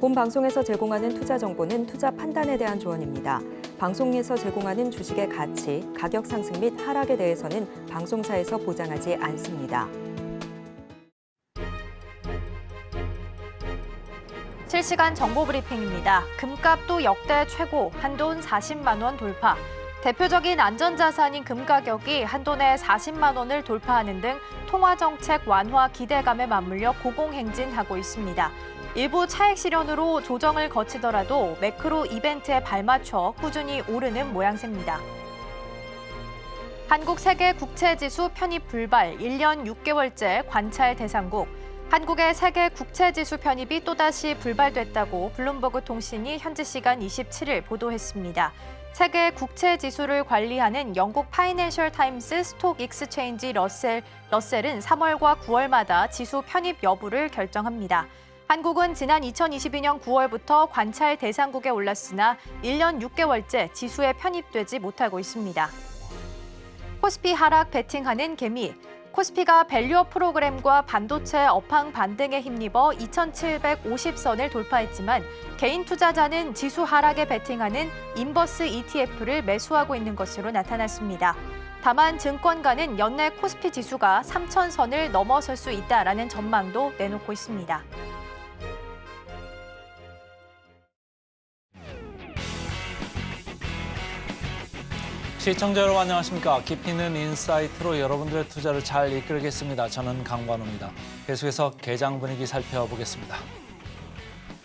본 방송에서 제공하는 투자 정보는 투자 판단에 대한 조언입니다. 방송에서 제공하는 주식의 가치, 가격 상승 및 하락에 대해서는 방송사에서 보장하지 않습니다. 실시간 정보 브리핑입니다. 금값도 역대 최고, 한돈 40만 원 돌파. 대표적인 안전자산인 금 가격이 한돈에 40만 원을 돌파하는 등 통화정책 완화 기대감에 맞물려 고공행진하고 있습니다. 일부 차익 실현으로 조정을 거치더라도 매크로 이벤트에 발맞춰 꾸준히 오르는 모양새입니다. 한국 세계 국채지수 편입 불발 1년 6개월째 관찰 대상국. 한국의 세계 국채지수 편입이 또다시 불발됐다고 블룸버그 통신이 현지 시간 27일 보도했습니다. 세계 국채지수를 관리하는 영국 파이낸셜 타임스 스톡 익스체인지 러셀은 3월과 9월마다 지수 편입 여부를 결정합니다. 한국은 지난 2022년 9월부터 관찰 대상국에 올랐으나 1년 6개월째 지수에 편입되지 못하고 있습니다. 코스피 하락 베팅하는 개미. 코스피가 밸류업 프로그램과 반도체 업황 반등에 힘입어 2,750선을 돌파했지만 개인 투자자는 지수 하락에 베팅하는 인버스 ETF를 매수하고 있는 것으로 나타났습니다. 다만 증권가는 연내 코스피 지수가 3,000선을 넘어설 수 있다라는 전망도 내놓고 있습니다. 시청자 여러분 안녕하십니까. 깊이 있는 인사이트로 여러분들의 투자를 잘 이끌겠습니다. 저는 강관우입니다. 계속해서 개장 분위기 살펴보겠습니다.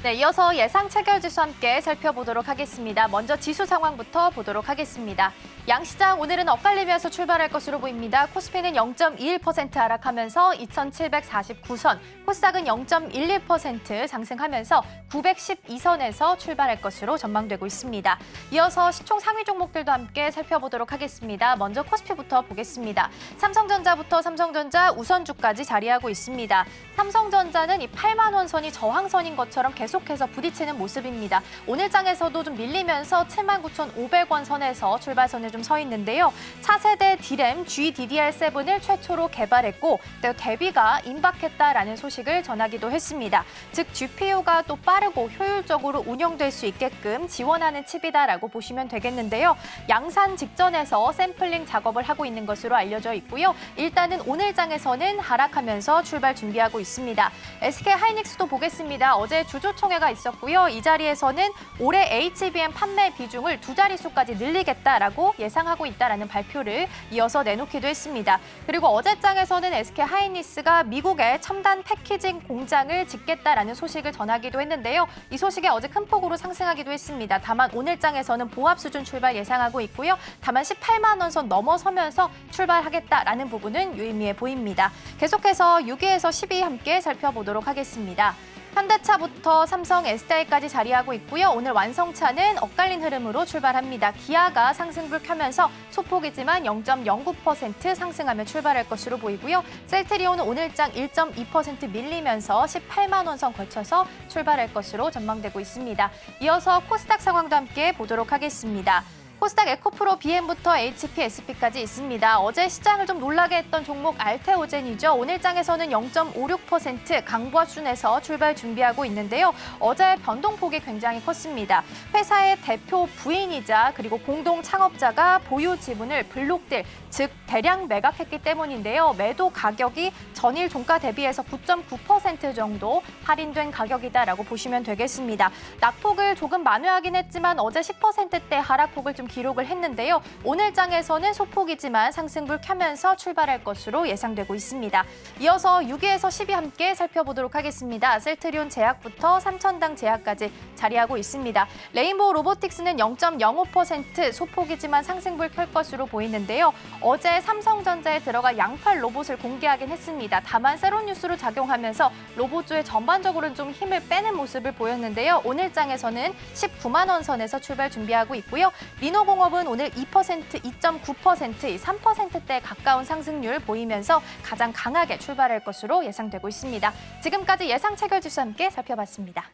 네, 이어서 예상 체결지수 함께 살펴보도록 하겠습니다. 먼저 지수 상황부터 보도록 하겠습니다. 양시장 오늘은 엇갈리면서 출발할 것으로 보입니다. 코스피는 0.21% 하락하면서 2,749선, 코스닥은 0.11% 상승하면서 912선에서 출발할 것으로 전망되고 있습니다. 이어서 시총 상위 종목들도 함께 살펴보도록 하겠습니다. 먼저 코스피부터 보겠습니다. 삼성전자부터 삼성전자 우선주까지 자리하고 있습니다. 삼성전자는 이 8만 원 선이 저항선인 것처럼 계속해서 부딪히는 모습입니다. 오늘 장에서도 좀 밀리면서 79,500원 선에서 출발선에 좀 서 있는데요. 차세대 D램 GDDR7을 최초로 개발했고 또 대비가 임박했다라는 소식을 전하기도 했습니다. 즉 GPU가 또 빠르고 효율적으로 운영될 수 있게끔 지원하는 칩이다라고 보시면 되겠는데요. 양산 직전에서 샘플링 작업을 하고 있는 것으로 알려져 있고요. 일단은 오늘 장에서는 하락하면서 출발 준비하고 있습니다. SK하이닉스도 보겠습니다. 어제 주주총회가 있었고요. 이 자리에서는 올해 HBM 판매 비중을 2자릿수까지 늘리겠다라고 예상하고 있다라는 발표를 이어서 내놓기도 했습니다. 그리고 어제장에서는 SK하이닉스가 미국에 첨단 패키징 공장을 짓겠다라는 소식을 전하기도 했는데요. 이 소식에 어제 큰 폭으로 상승하기도 했습니다. 다만 오늘장에서는 보합 수준 출발 예상하고 있고요. 다만 18만 원 선 넘어서면서 출발하겠다라는 부분은 유의미해 보입니다. 계속해서 6위에서 10위 함께 살펴보도록 하겠습니다. 현대차부터 삼성, SDI까지 자리하고 있고요. 오늘 완성차는 엇갈린 흐름으로 출발합니다. 기아가 상승불 켜면서 소폭이지만 0.09% 상승하며 출발할 것으로 보이고요. 셀트리온은 오늘장 1.2% 밀리면서 18만 원 선 거쳐서 출발할 것으로 전망되고 있습니다. 이어서 코스닥 상황도 함께 보도록 하겠습니다. 코스닥 에코프로 BM부터 HP, SP까지 있습니다. 어제 시장을 좀 놀라게 했던 종목 알테오젠이죠. 오늘 장에서는 0.56% 강보합순에서 출발 준비하고 있는데요. 어제 변동폭이 굉장히 컸습니다. 회사의 대표 부인이자 그리고 공동 창업자가 보유 지분을 블록딜, 즉 대량 매각했기 때문인데요. 매도 가격이 전일 종가 대비해서 9.9% 정도 할인된 가격이다라고 보시면 되겠습니다. 낙폭을 조금 만회하긴 했지만 어제 10%대 하락폭을 좀 기록을 했는데요. 오늘 장에서는 소폭이지만 상승불 켜면서 출발할 것으로 예상되고 있습니다. 이어서 6위에서 10위 함께 살펴보도록 하겠습니다. 셀트리온 제약부터 삼천당 제약까지 자리하고 있습니다. 레인보우 로보틱스는 0.05% 소폭이지만 상승불 켤 것으로 보이는데요. 어제 삼성전자에 들어가 양팔 로봇을 공개하긴 했습니다. 다만 세로뉴스로 작용하면서 로봇주에 전반적으로는 좀 힘을 빼는 모습을 보였는데요. 오늘 장에서는 19만 원 선에서 출발 준비하고 있고요. 리노공업은 오늘 2%, 2.9%, 3%대에 가까운 상승률 보이면서 가장 강하게 출발할 것으로 예상되고 있습니다. 지금까지 예상 체결지수 함께 살펴봤습니다.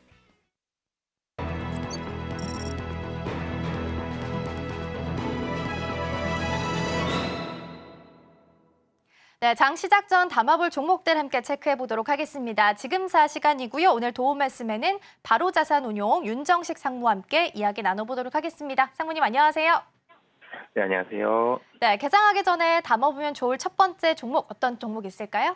네, 장 시작 전 담아볼 종목들 함께 체크해 보도록 하겠습니다. 지금사 시간이고요. 오늘 도움 말씀에는 바로자산운용 윤정식 상무와 함께 이야기 나눠보도록 하겠습니다. 상무님 안녕하세요. 네, 안녕하세요. 네, 개장하기 전에 담아보면 좋을 첫 번째 종목 어떤 종목 있을까요?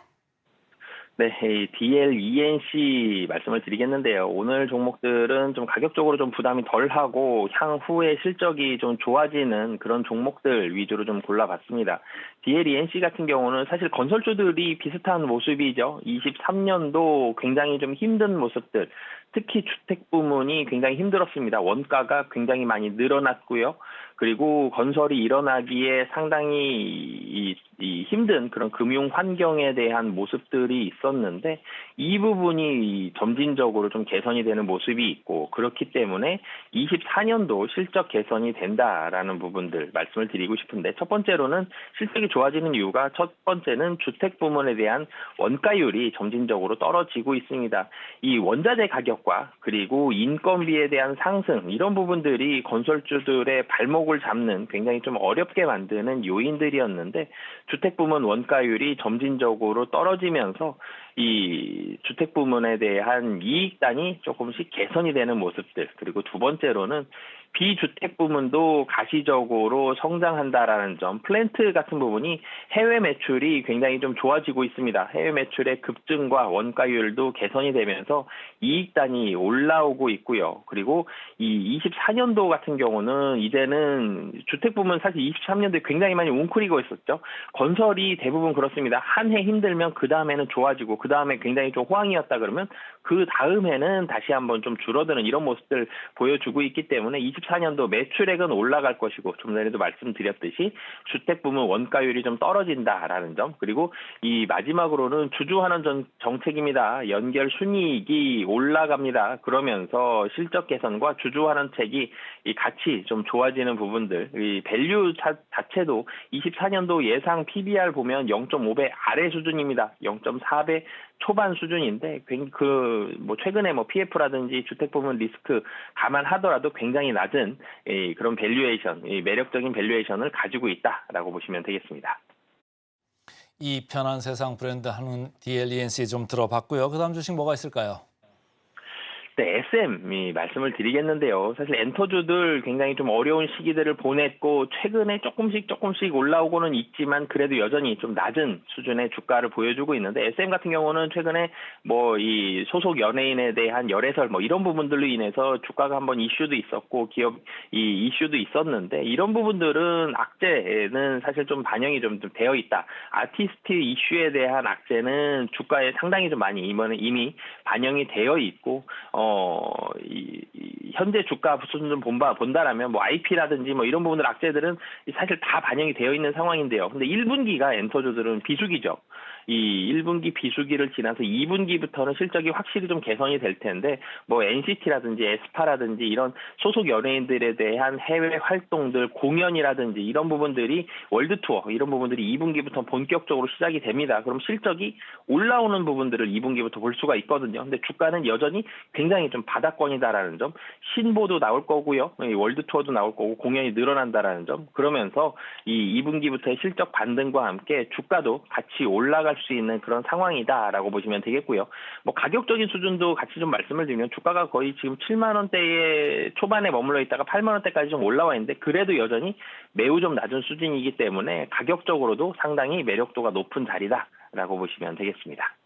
네, 이 DLENC 말씀을 드리겠는데요. 오늘 종목들은 좀 가격적으로 좀 부담이 덜하고 향후에 실적이 좀 좋아지는 그런 종목들 위주로 좀 골라봤습니다. DLENC 같은 경우는 사실 건설주들이 비슷한 모습이죠. 23년도 굉장히 좀 힘든 모습들, 특히 주택 부문이 굉장히 힘들었습니다. 원가가 굉장히 많이 늘어났고요. 그리고 건설이 일어나기에 상당히 이 힘든 그런 금융 환경에 대한 모습들이 있었는데 이 부분이 점진적으로 좀 개선이 되는 모습이 있고 그렇기 때문에 24년도 실적 개선이 된다라는 부분들 말씀을 드리고 싶은데 첫 번째로는 실적이 좋아지는 이유가 첫 번째는 주택 부문에 대한 원가율이 점진적으로 떨어지고 있습니다. 이 원자재 가격과 그리고 인건비에 대한 상승 이런 부분들이 건설주들의 발목을 잡는 굉장히 좀 어렵게 만드는 요인들이었는데 주택 부문 원가율이 점진적으로 떨어지면서 이 주택 부문에 대한 이익단이 조금씩 개선이 되는 모습들 그리고 두 번째로는 비주택 부문도 가시적으로 성장한다라는 점, 플랜트 같은 부분이 해외 매출이 굉장히 좀 좋아지고 있습니다. 해외 매출의 급증과 원가율도 개선이 되면서 이익단이 올라오고 있고요. 그리고 이 24년도 같은 경우는 이제는 주택 부문 사실 23년도에 굉장히 많이 웅크리고 있었죠. 건설이 대부분 그렇습니다. 한 해 힘들면 그 다음에는 좋아지고 그 다음에 굉장히 좀 호황이었다 그러면 그 다음에는 다시 한번 좀 줄어드는 이런 모습들 보여주고 있기 때문에 24년도 매출액은 올라갈 것이고 좀 전에도 말씀드렸듯이 주택 부문 원가율이 좀 떨어진다라는 점 그리고 이 마지막으로는 주주환원 정책입니다. 연결 순이익이 올라갑니다. 그러면서 실적 개선과 주주환원책이 이 같이 좀 좋아지는 부분들 이 밸류 자체도 24년도 예상 PBR 보면 0.5배 아래 수준입니다. 0.4배 초반 수준인데 뭐 최근에 뭐 PF라든지 주택 부문 리스크 감안하더라도 굉장히 낮은 그런 밸류에이션, 매력적인 밸류에이션을 가지고 있다라고 보시면 되겠습니다. 이 편한 세상 브랜드 하는 DLENC 좀 들어봤고요. 그다음 주식 뭐가 있을까요? 네, SM 말씀을 드리겠는데요. 사실 엔터주들 굉장히 좀 어려운 시기들을 보냈고 최근에 조금씩 올라오고는 있지만 그래도 여전히 좀 낮은 수준의 주가를 보여주고 있는데 SM 같은 경우는 최근에 뭐 이 소속 연예인에 대한 열애설 뭐 이런 부분들로 인해서 주가가 한번 이슈도 있었고 기업 이 이슈도 있었는데 이런 부분들은 악재는 사실 좀 반영이 좀 되어 있다. 아티스트 이슈에 대한 악재는 주가에 상당히 좀 많이 이미 반영이 되어 있고 현재 주가 수준 좀 본다라면 뭐 IP라든지 뭐 이런 부분들 악재들은 사실 다 반영이 되어 있는 상황인데요. 근데 1분기가 엔터주들은 비수기죠. 이 1분기 비수기를 지나서 2분기부터는 실적이 확실히 좀 개선이 될 텐데 뭐 NCT라든지 에스파라든지 이런 소속 연예인들에 대한 해외 활동들 공연이라든지 이런 부분들이 월드 투어 이런 부분들이 2분기부터 본격적으로 시작이 됩니다. 그럼 실적이 올라오는 부분들을 2분기부터 볼 수가 있거든요. 근데 주가는 여전히 굉장히 좀 바닥권이다라는 점, 신보도 나올 거고요. 월드 투어도 나올 거고 공연이 늘어난다라는 점. 그러면서 이 2분기부터의 실적 반등과 함께 주가도 같이 올라갈 수 있는 그런 상황이다라고 보시면 되겠고요. 뭐 가격적인 수준도 같이 좀 말씀을 드리면 주가가 거의 지금 7만 원대의 초반에 머물러 있다가 8만 원대까지 좀 올라와 있는데 그래도 여전히 매우 좀 낮은 수준이기 때문에 가격적으로도 상당히 매력도가 높은 자리다라고 보시면 되겠습니다.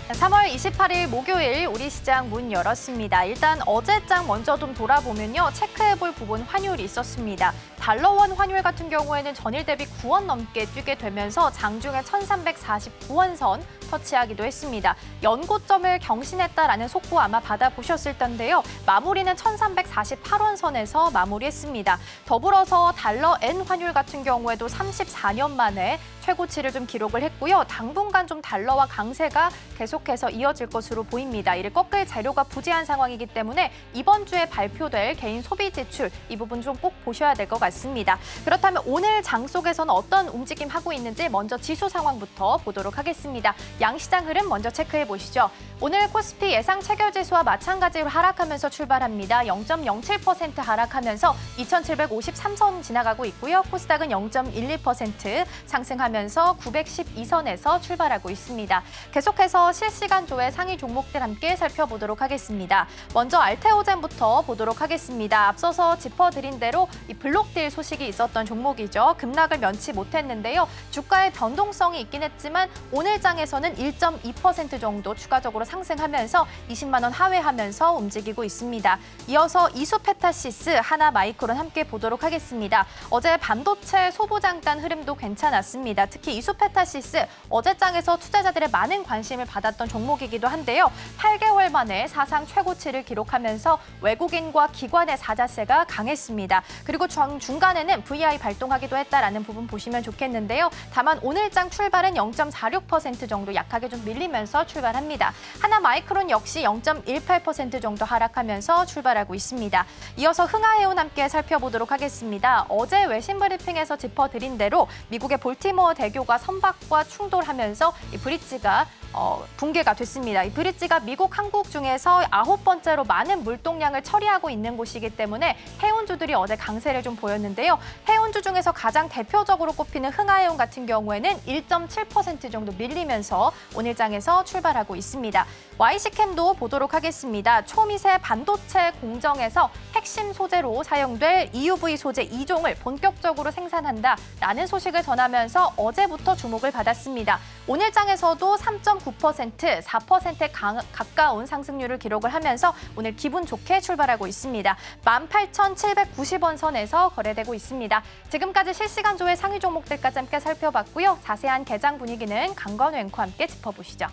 네, 3월 28일 목요일 우리 시장 문 열었습니다. 일단 어제장 먼저 좀 돌아보면요. 체크해볼 부분 환율이 있었습니다. 달러원 환율 같은 경우에는 전일 대비 9원 넘게 뛰게 되면서 장중에 1349원 선 터치하기도 했습니다. 연고점을 경신했다라는 속보 아마 받아보셨을 텐데요. 마무리는 1348원 선에서 마무리했습니다. 더불어서 달러 엔 환율 같은 경우에도 34년 만에 최고치를 좀 기록을 했고요. 당분간 좀 달러와 강세가 계속해서 계속해서 이어질 것으로 보입니다. 이를 꺾을 재료가 부재한 상황이기 때문에 이번 주에 발표될 개인 소비 지출 이 부분 좀 꼭 보셔야 될 것 같습니다. 그렇다면 오늘 장 속에서는 어떤 움직임 하고 있는지 먼저 지수 상황부터 보도록 하겠습니다. 양시장 흐름 먼저 체크해 보시죠. 오늘 코스피 예상 체결 지수와 마찬가지로 하락하면서 출발합니다. 0.07% 하락하면서 2,753선 지나가고 있고요. 코스닥은 0.12% 상승하면서 912선에서 출발하고 있습니다. 계속해서 실시간 조회 상위 종목들 함께 살펴보도록 하겠습니다. 먼저 알테오젠부터 보도록 하겠습니다. 앞서서 짚어드린 대로 이 블록딜 소식이 있었던 종목이죠. 급락을 면치 못했는데요. 주가의 변동성이 있긴 했지만 오늘 장에서는 1.2% 정도 추가적으로 상승하면서 20만 원 하회하면서 움직이고 있습니다. 이어서 이수페타시스, 하나마이크론 함께 보도록 하겠습니다. 어제 반도체 소부장단 흐름도 괜찮았습니다. 특히 이수페타시스 어제 장에서 투자자들의 많은 관심을 받았던 종목이기도 한데요. 8개월 만에 사상 최고치를 기록하면서 외국인과 기관의 사자세가 강했습니다. 그리고 중간에는 VI 발동하기도 했다라는 부분 보시면 좋겠는데요. 다만 오늘 장 출발은 0.46% 정도 약하게 좀 밀리면서 출발합니다. 하나마이크론 역시 0.18% 정도 하락하면서 출발하고 있습니다. 이어서 흥하해운 함께 살펴보도록 하겠습니다. 어제 외신 브리핑에서 짚어드린 대로 미국의 볼티모어 대교가 선박과 충돌하면서 이 브릿지가 붕괴가 됐습니다. 이 브릿지가 미국 항구 중에서 9번째로 많은 물동량을 처리하고 있는 곳이기 때문에 해운주들이 어제 강세를 좀 보였는데요. 해운주 중에서 가장 대표적으로 꼽히는 흥하해운 같은 경우에는 1.7% 정도 밀리면서 오늘 장에서 출발하고 있습니다. YC캠도 보도록 하겠습니다. 초미세 반도체 공정에서 핵심 소재로 사용될 EUV 소재 2종을 본격적으로 생산한다라는 소식을 전하면서 어제부터 주목을 받았습니다. 오늘 장에서도 3.9%, 4%에 가까운 상승률을 기록을 하면서 오늘 기분 좋게 출발하고 있습니다. 18,790원 선에서 거래되고 있습니다. 지금까지 실시간 조회 상위 종목들까지 함께 살펴봤고요. 자세한 개장 분위기는 강건우 앵커와 함께 짚어보시죠.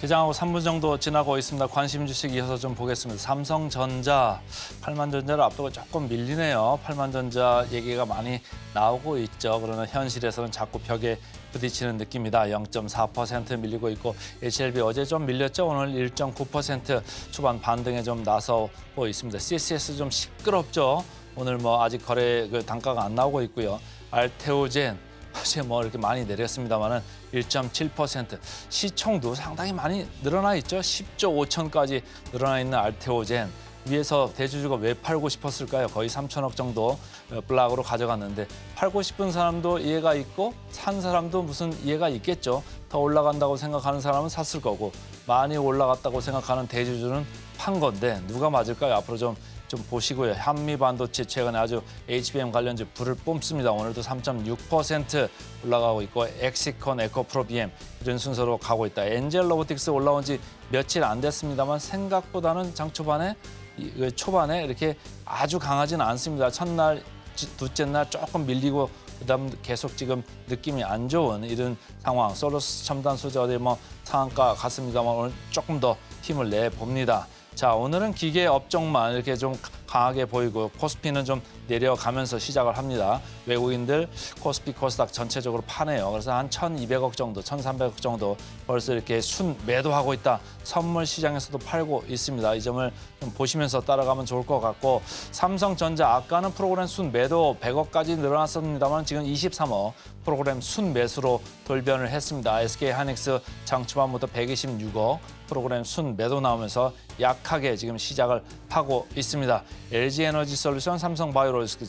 개장하고 3분 정도 지나고 있습니다. 관심 주식 이어서 좀 보겠습니다. 삼성전자, 팔만전자를 앞두고 조금 밀리네요. 팔만전자 얘기가 많이 나오고 있죠. 그러나 현실에서는 자꾸 벽에 부딪히는 느낌이다. 0.4% 밀리고 있고 HLB 어제 좀 밀렸죠. 오늘 1.9% 초반 반등에 좀 나서고 있습니다. CCS 좀 시끄럽죠. 오늘 뭐 아직 거래 단가가 안 나오고 있고요. 알테오젠 어제 뭐 이렇게 많이 내렸습니다만은 1.7%. 시총도 상당히 많이 늘어나 있죠. 10조 5천까지 늘어나 있는 알테오젠. 위에서 대주주가 왜 팔고 싶었을까요? 거의 3천억 정도 블락으로 가져갔는데 팔고 싶은 사람도 이해가 있고 산 사람도 무슨 이해가 있겠죠. 더 올라간다고 생각하는 사람은 샀을 거고 많이 올라갔다고 생각하는 대주주는 판 건데 누가 맞을까요? 앞으로 좀 보시고요. 한미반도체 최근에 아주 HBM 관련주 불을 뿜습니다. 오늘도 3.6% 올라가고 있고 엑시콘, 에코프로비엠 이런 순서로 가고 있다. 엔젤 로보틱스 올라온 지 며칠 안 됐습니다만 생각보다는 장 초반에 이렇게 아주 강하지는 않습니다. 첫날, 둘째 날 조금 밀리고 그다음 계속 지금 느낌이 안 좋은 이런 상황. 솔로스 첨단 소재 어디 뭐 상한가 같습니다만 오늘 조금 더 힘을 내 봅니다. 자, 오늘은 기계 업종만 이렇게 좀 강하게 보이고 코스피는 좀 내려가면서 시작을 합니다. 외국인들 코스피, 코스닥 전체적으로 파네요. 그래서 한 1,200억 정도, 1,300억 정도 벌써 이렇게 순 매도하고 있다. 선물 시장에서도 팔고 있습니다. 이 점을 좀 보시면서 따라가면 좋을 것 같고 삼성전자 아까는 프로그램 순 매도 100억까지 늘어났었습니다만 지금 23억 프로그램 순 매수로 돌변을 했습니다. SK하이닉스 장 초반부터 126억 프로그램 순 매도 나오면서 약하게 지금 시작을 하고 있습니다. LG에너지솔루션, 삼성바이오로직스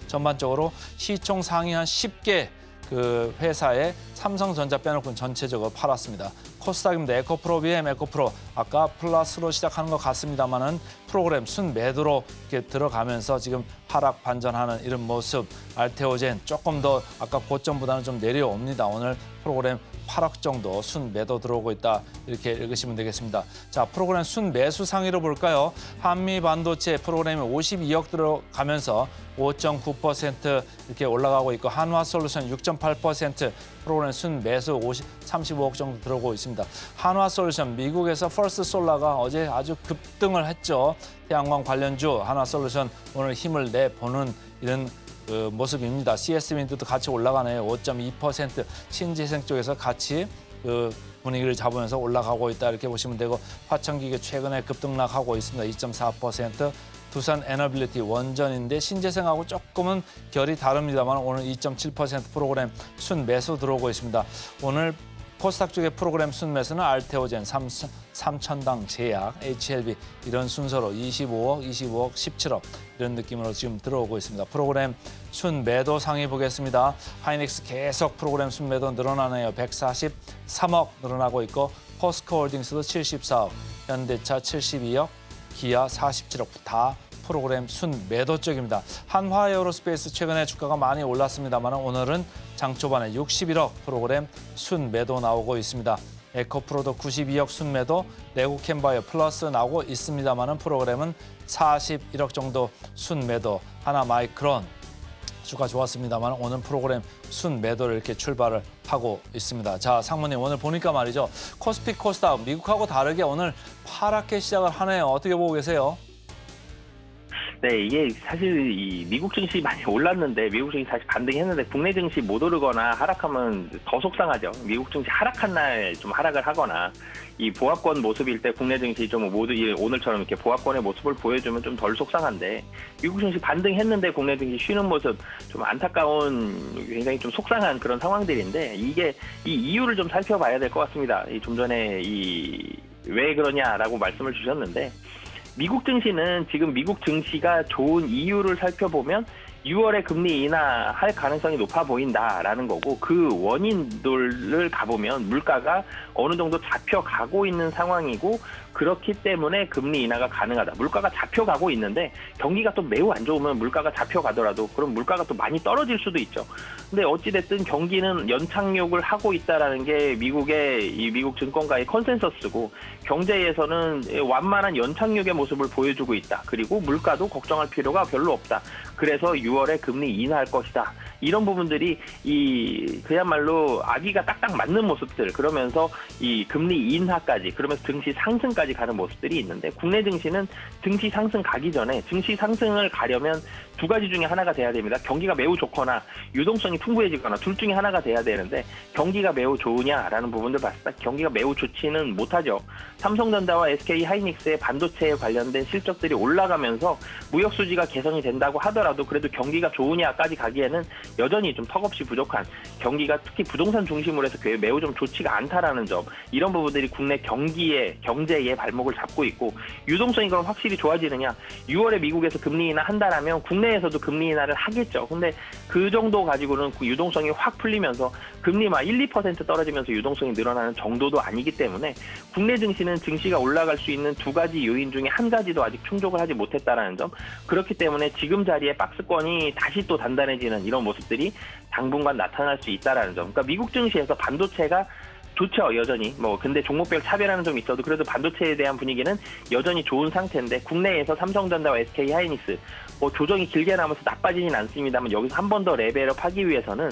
전반적으로 시총 상위 한 10개 그 회사에 삼성전자 빼놓고는 전체적으로 팔았습니다. 코스닥입니다. 에코프로비엠, 에코프로 아까 플러스로 시작하는 것 같습니다만은 프로그램 순 매도로 이렇게 들어가면서 지금 하락 반전하는 이런 모습. 알테오젠 조금 더 아까 고점보다는 좀 내려옵니다. 오늘 프로그램 8억 정도 순 매도 들어오고 있다. 이렇게 읽으시면 되겠습니다. 자, 프로그램 순 매수 상위로 볼까요? 한미 반도체 프로그램이 52억 들어가면서 5.9% 이렇게 올라가고 있고 한화솔루션 6.8% 프로그램 순 매수 35억 정도 들어오고 있습니다. 한화솔루션 미국에서 퍼스트 솔라가 어제 아주 급등을 했죠. 태양광 관련주 한화솔루션 오늘 힘을 내보는 이런 모습입니다. CS윈드도 같이 올라가네요. 5.2% 신재생 쪽에서 같이 그 분위기를 잡으면서 올라가고 있다 이렇게 보시면 되고 화천기계 최근에 급등락하고 있습니다. 2.4%. 두산 에너빌리티 원전인데 신재생하고 조금은 결이 다릅니다만 오늘 2.7% 프로그램 순매수 들어오고 있습니다. 오늘 코스닥 쪽의 프로그램 순매수는 알테오젠, 삼천당 제약, HLB 이런 순서로 25억, 25억, 17억 이런 느낌으로 지금 들어오고 있습니다. 프로그램 순매도 상위 보겠습니다. 하이닉스 계속 프로그램 순매도 늘어나네요. 143억 늘어나고 있고 포스코홀딩스도 74억, 현대차 72억, 기아 47억 다 프로그램 순매도 쪽입니다. 한화에어로스페이스 최근에 주가가 많이 올랐습니다만 오늘은 장 초반에 61억 프로그램 순매도 나오고 있습니다. 에코프로도 92억 순매도, 레고캠바이오 플러스 나오고 있습니다만 프로그램은 41억 정도 순매도, 하나마이크론 주가 좋았습니다만 오늘 프로그램 순매도를 이렇게 출발을 하고 있습니다. 자, 상무님 오늘 보니까 말이죠. 코스피 코스닥 미국하고 다르게 오늘 파랗게 시작을 하네요. 어떻게 보고 계세요? 네, 이게 사실 이 미국 증시 많이 올랐는데 미국 증시 다시 반등했는데 국내 증시 못 오르거나 하락하면 더 속상하죠. 미국 증시 하락한 날 좀 하락을 하거나 이 보합권 모습일 때 국내 증시 좀 모두 오늘처럼 이렇게 보합권의 모습을 보여주면 좀 덜 속상한데 미국 증시 반등했는데 국내 증시 쉬는 모습 좀 안타까운 굉장히 좀 속상한 그런 상황들인데 이게 이 이유를 좀 살펴봐야 될 것 같습니다. 좀 전에 왜 그러냐라고 말씀을 주셨는데 미국 증시는 지금 미국 증시가 좋은 이유를 살펴보면 6월에 금리 인하할 가능성이 높아 보인다라는 거고 그 원인들을 가보면 물가가 어느 정도 잡혀가고 있는 상황이고 그렇기 때문에 금리 인하가 가능하다. 물가가 잡혀가고 있는데 경기가 또 매우 안 좋으면 물가가 잡혀가더라도 그럼 물가가 또 많이 떨어질 수도 있죠. 근데 어찌됐든 경기는 연착륙을 하고 있다라는 게 미국 증권가의 컨센서스고 경제에서는 완만한 연착륙의 모습을 보여주고 있다. 그리고 물가도 걱정할 필요가 별로 없다. 그래서 6월에 금리 인하할 것이다. 이런 부분들이 그야말로 아기가 딱딱 맞는 모습들 그러면서 이 금리 인하까지 그러면서 증시 상승까지 가는 모습들이 있는데 국내 증시는 증시 상승 가기 전에 증시 상승을 가려면 두 가지 중에 하나가 돼야 됩니다. 경기가 매우 좋거나 유동성이 풍부해지거나 둘 중에 하나가 돼야 되는데 경기가 매우 좋으냐라는 부분들 봤을 때 경기가 매우 좋지는 못하죠. 삼성전자와 SK하이닉스의 반도체에 관련된 실적들이 올라가면서 무역 수지가 개선이 된다고 하더라도 그래도 경기가 좋으냐까지 가기에는 여전히 좀 턱없이 부족한 경기가 특히 부동산 중심으로 해서 매우 좀 좋지가 않다라는 점 이런 부분들이 국내 경제의 발목을 잡고 있고 유동성이 그럼 확실히 좋아지느냐 6월에 미국에서 금리 인하 한다라면 국내에서도 금리 인하를 하겠죠. 근데 그 정도 가지고는 그 유동성이 확 풀리면서 금리만 1, 2% 떨어지면서 유동성이 늘어나는 정도도 아니기 때문에 국내 증시는 증시가 올라갈 수 있는 두 가지 요인 중에 한 가지도 아직 충족을 하지 못했다라는 점 그렇기 때문에 지금 자리에 박스권이 다시 또 단단해지는 이런 모습들이 당분간 나타날 수 있다라는 점. 그러니까 미국 증시에서 반도체가 좋죠, 여전히. 근데 종목별 차별화는 좀 있어도 그래도 반도체에 대한 분위기는 여전히 좋은 상태인데 국내에서 삼성전자와 SK하이닉스 조정이 길게 남아서 나빠지진 않습니다만 여기서 한 번 더 레벨업 하기 위해서는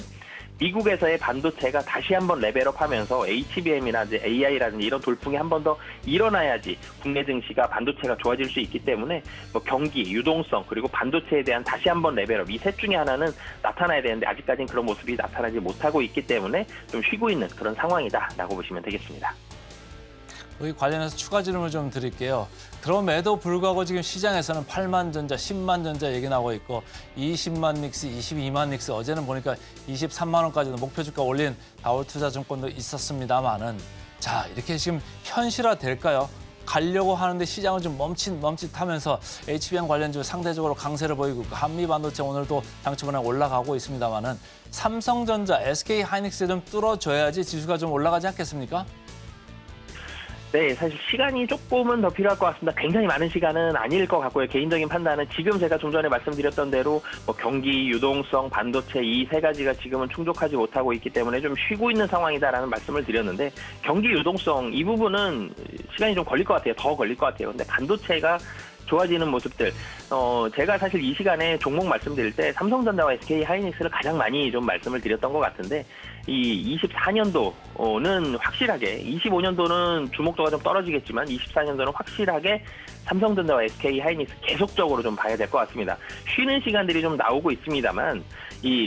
미국에서의 반도체가 다시 한번 레벨업하면서 HBM이라든지 AI라든지 이런 돌풍이 한 번 더 일어나야지 국내 증시가 반도체가 좋아질 수 있기 때문에 경기, 유동성 그리고 반도체에 대한 다시 한번 레벨업 이 셋 중에 하나는 나타나야 되는데 아직까지는 그런 모습이 나타나지 못하고 있기 때문에 좀 쉬고 있는 그런 상황이다라고 보시면 되겠습니다. 여기 관련해서 추가 질문을 좀 드릴게요. 그럼에도 불구하고 지금 시장에서는 8만 전자, 10만 전자 얘기 나오고 있고 20만 닉스, 22만 닉스 어제는 보니까 23만 원까지도 목표 주가 올린 다올투자증권도 있었습니다만은 자 이렇게 지금 현실화 될까요? 가려고 하는데 시장은 좀 멈칫하면서 HBM 관련주 상대적으로 강세를 보이고 한미 반도체 오늘도 장초반에 올라가고 있습니다만은 삼성전자, SK하이닉스 좀 뚫어줘야지 지수가 좀 올라가지 않겠습니까? 네, 사실 시간이 조금은 더 필요할 것 같습니다. 굉장히 많은 시간은 아닐 것 같고요. 개인적인 판단은 지금 제가 좀 전에 말씀드렸던 대로 경기, 유동성, 반도체 이 세 가지가 지금은 충족하지 못하고 있기 때문에 좀 쉬고 있는 상황이다라는 말씀을 드렸는데 경기, 유동성 이 부분은 시간이 좀 걸릴 것 같아요. 더 걸릴 것 같아요. 근데 반도체가 좋아지는 모습들. 제가 사실 이 시간에 종목 말씀드릴 때 삼성전자와 SK하이닉스를 가장 많이 좀 말씀을 드렸던 것 같은데 이 24년도는 확실하게, 25년도는 주목도가 좀 떨어지겠지만 24년도는 확실하게 삼성전자와 SK 하이닉스 계속적으로 좀 봐야 될 것 같습니다. 쉬는 시간들이 좀 나오고 있습니다만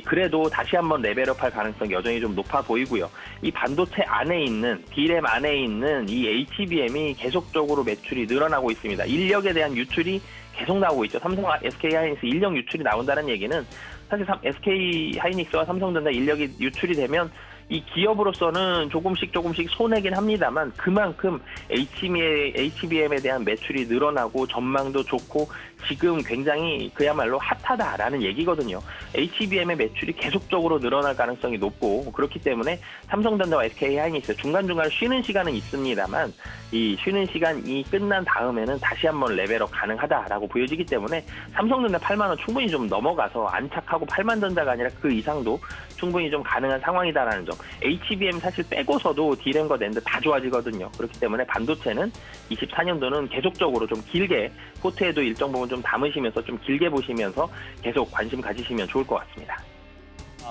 그래도 다시 한번 레벨업할 가능성이 여전히 좀 높아 보이고요. 이 반도체 안에 있는 D램 안에 있는 이 HBM이 계속적으로 매출이 늘어나고 있습니다. 인력에 대한 유출이 계속 나오고 있죠. 삼성과 SK 하이닉스 인력 유출이 나온다는 얘기는 사실 SK 하이닉스와 삼성전자 인력이 유출이 되면 이 기업으로서는 조금씩 손해긴 합니다만 그만큼 HBM에 대한 매출이 늘어나고 전망도 좋고 지금 굉장히 그야말로 핫하다라는 얘기거든요. HBM의 매출이 계속적으로 늘어날 가능성이 높고 그렇기 때문에 삼성전자와 SK 하이닉스 중간중간 쉬는 시간은 있습니다만 이 쉬는 시간이 끝난 다음에는 다시 한번 레벨업 가능하다라고 보여지기 때문에 삼성전자 8만 원 충분히 좀 넘어가서 안착하고 8만 전자가 아니라 그 이상도 충분히 좀 가능한 상황이다라는 점. HBM 사실 빼고서도 D램과 낸드 다 좋아지거든요. 그렇기 때문에 반도체는 24년도는 계속적으로 좀 길게 포트에도 일정 부분 좀 담으시면서 좀 길게 보시면서 계속 관심 가지시면 좋을 것 같습니다.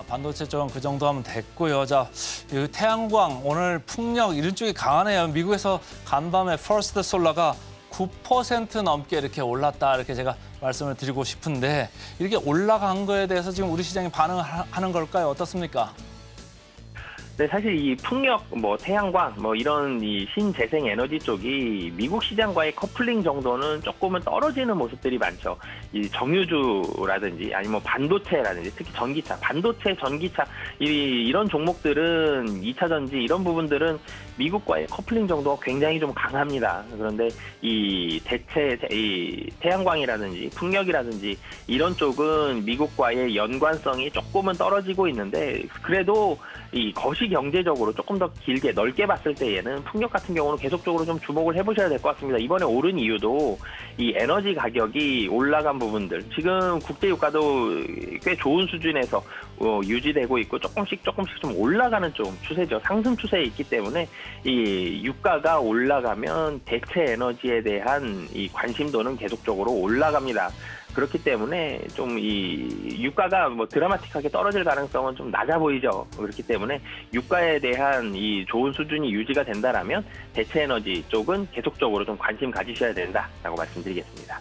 반도체 쪽은 그 정도 하면 됐고요. 자, 이 태양광 오늘 풍력 이런 쪽이 강하네요. 미국에서 간밤에 퍼스트 솔라가 9% 넘게 이렇게 올랐다 이렇게 제가 말씀을 드리고 싶은데 이렇게 올라간 거에 대해서 지금 우리 시장이 반응하는 걸까요? 어떻습니까? 네, 사실 이 풍력, 태양광, 이런 이 신재생 에너지 쪽이 미국 시장과의 커플링 정도는 조금은 떨어지는 모습들이 많죠. 이 정유주라든지 아니면 반도체라든지 특히 전기차, 반도체, 전기차 이런 종목들은 2차 전지 이런 부분들은 미국과의 커플링 정도가 굉장히 좀 강합니다. 그런데 이 태양광이라든지 풍력이라든지 이런 쪽은 미국과의 연관성이 조금은 떨어지고 있는데 그래도 이 거시 경제적으로 조금 더 길게 넓게 봤을 때에는 풍력 같은 경우는 계속적으로 좀 주목을 해보셔야 될 것 같습니다. 이번에 오른 이유도 이 에너지 가격이 올라간 부분들 지금 국제 유가도 꽤 좋은 수준에서 유지되고 있고 조금씩 좀 올라가는 좀 추세죠. 상승 추세에 있기 때문에 이 유가가 올라가면 대체 에너지에 대한 이 관심도는 계속적으로 올라갑니다. 그렇기 때문에 좀 이 유가가 드라마틱하게 떨어질 가능성은 좀 낮아 보이죠. 그렇기 때문에 유가에 대한 이 좋은 수준이 유지가 된다라면 대체 에너지 쪽은 계속적으로 좀 관심 가지셔야 된다라고 말씀드리겠습니다.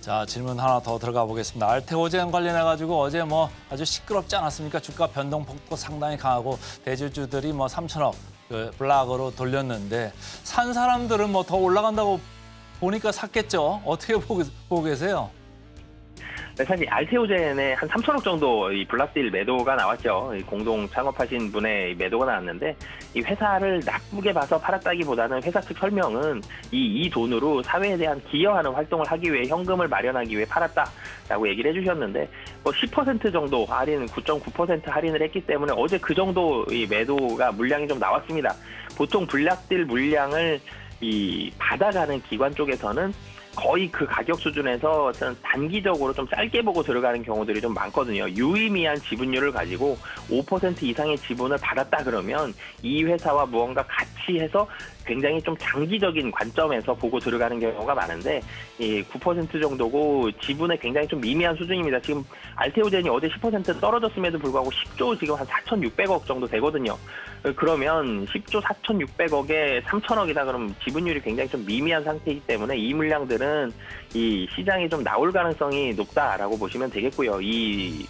자, 질문 하나 더 들어가 보겠습니다. 알테오젠 관련해가지고 어제 아주 시끄럽지 않았습니까? 주가 변동폭도 상당히 강하고 대주주들이 3천억 블락으로 돌렸는데 산 사람들은 더 올라간다고 보니까 샀겠죠? 어떻게 보고 계세요? 네, 사실 알테오젠에 한 3천억 정도 이 블락딜 매도가 나왔죠. 공동 창업하신 분의 매도가 나왔는데 이 회사를 나쁘게 봐서 팔았다기보다는 회사 측 설명은 이 돈으로 사회에 대한 기여하는 활동을 하기 위해 현금을 마련하기 위해 팔았다라고 얘기를 해주셨는데 10% 정도 할인, 9.9% 할인을 했기 때문에 어제 그 정도 이 매도가 물량이 좀 나왔습니다. 보통 블락딜 물량을 받아가는 기관 쪽에서는 거의 그 가격 수준에서 단기적으로 좀 짧게 보고 들어가는 경우들이 좀 많거든요. 유의미한 지분율을 가지고 5% 이상의 지분을 받았다 그러면 이 회사와 무언가 같이 해서 굉장히 좀 장기적인 관점에서 보고 들어가는 경우가 많은데 이 9% 정도고 지분에 굉장히 좀 미미한 수준입니다. 지금 알테오젠이 어제 10% 떨어졌음에도 불구하고 10조 지금 한 4,600억 정도 되거든요. 그러면 10조 4,600억에 3,000억이다 그러면 지분율이 굉장히 좀 미미한 상태이기 때문에 이 물량들은 이 시장이 좀 나올 가능성이 높다라고 보시면 되겠고요.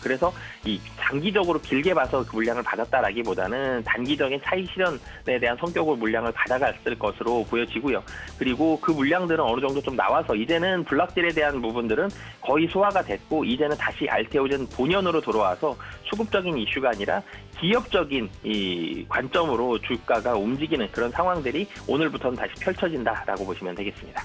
그래서 이 장기적으로 길게 봐서 그 물량을 받았다라기보다는 단기적인 차익 실현에 대한 성격으로 물량을 받아갔을 것으로 보여지고요. 그리고 그 물량들은 어느 정도 좀 나와서 이제는 블락딜에 대한 부분들은 거의 소화가 됐고 이제는 다시 알테오젠 본연으로 돌아와서 수급적인 이슈가 아니라 기업적인 이 관점으로 주가가 움직이는 그런 상황들이 오늘부터는 다시 펼쳐진다라고 보시면 되겠습니다.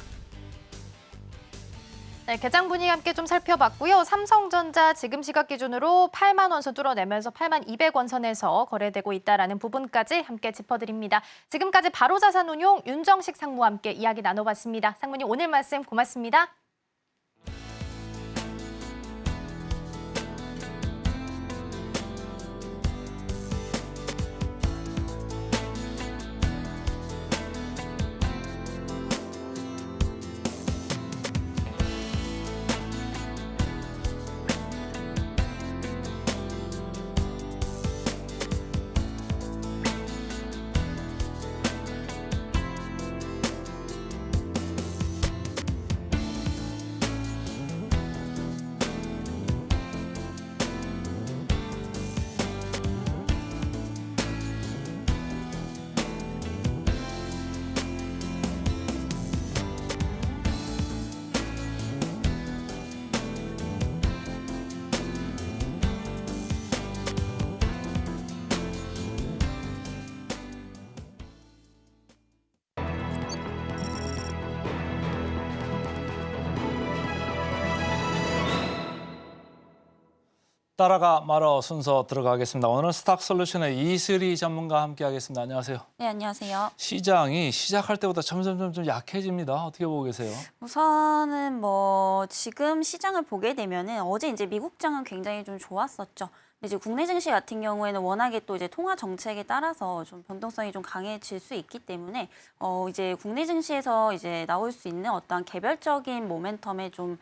네, 개장 분위기 함께 좀 살펴봤고요. 삼성전자 지금 시각 기준으로 8만 원 선 뚫어내면서 8만 200원 선에서 거래되고 있다는 부분까지 함께 짚어드립니다. 지금까지 바로자산운용 윤정식 상무와 함께 이야기 나눠봤습니다. 상무님 오늘 말씀 고맙습니다. 따라가 말어 순서 들어가겠습니다. 오늘은 스탁솔루션의 이슬이 전문가와 함께하겠습니다. 안녕하세요. 네, 안녕하세요. 시장이 시작할 때보다 점점 좀 약해집니다. 어떻게 보고 계세요? 우선은 지금 시장을 보게 되면은 어제 이제 미국장은 굉장히 좀 좋았었죠. 근데 이제 국내 증시 같은 경우에는 워낙에 또 이제 통화 정책에 따라서 좀 변동성이 좀 강해질 수 있기 때문에 이제 국내 증시에서 이제 나올 수 있는 어떠한 개별적인 모멘텀에 좀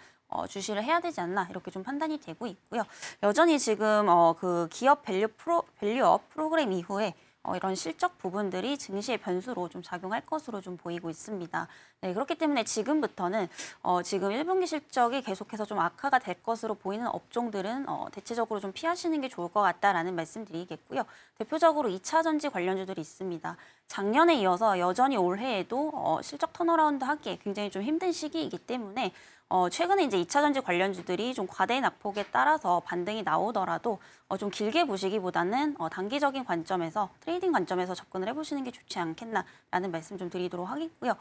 주시를 해야 되지 않나 이렇게 좀 판단이 되고 있고요. 여전히 지금 그 기업 밸류업 프로그램 이후에 이런 실적 부분들이 증시의 변수로 좀 작용할 것으로 좀 보이고 있습니다. 네, 그렇기 때문에 지금부터는 지금 1분기 실적이 계속해서 좀 악화가 될 것으로 보이는 업종들은 대체적으로 좀 피하시는 게 좋을 것 같다라는 말씀드리겠고요. 대표적으로 2차 전지 관련주들이 있습니다. 작년에 이어서 여전히 올해에도 실적 턴어라운드 하기에 굉장히 좀 힘든 시기이기 때문에 최근에 이제 2차 전지 관련주들이 좀 과대 낙폭에 따라서 반등이 나오더라도 좀 길게 보시기보다는 단기적인 관점에서 트레이딩 관점에서 접근을 해보시는 게 좋지 않겠나라는 말씀 좀 드리도록 하겠고요.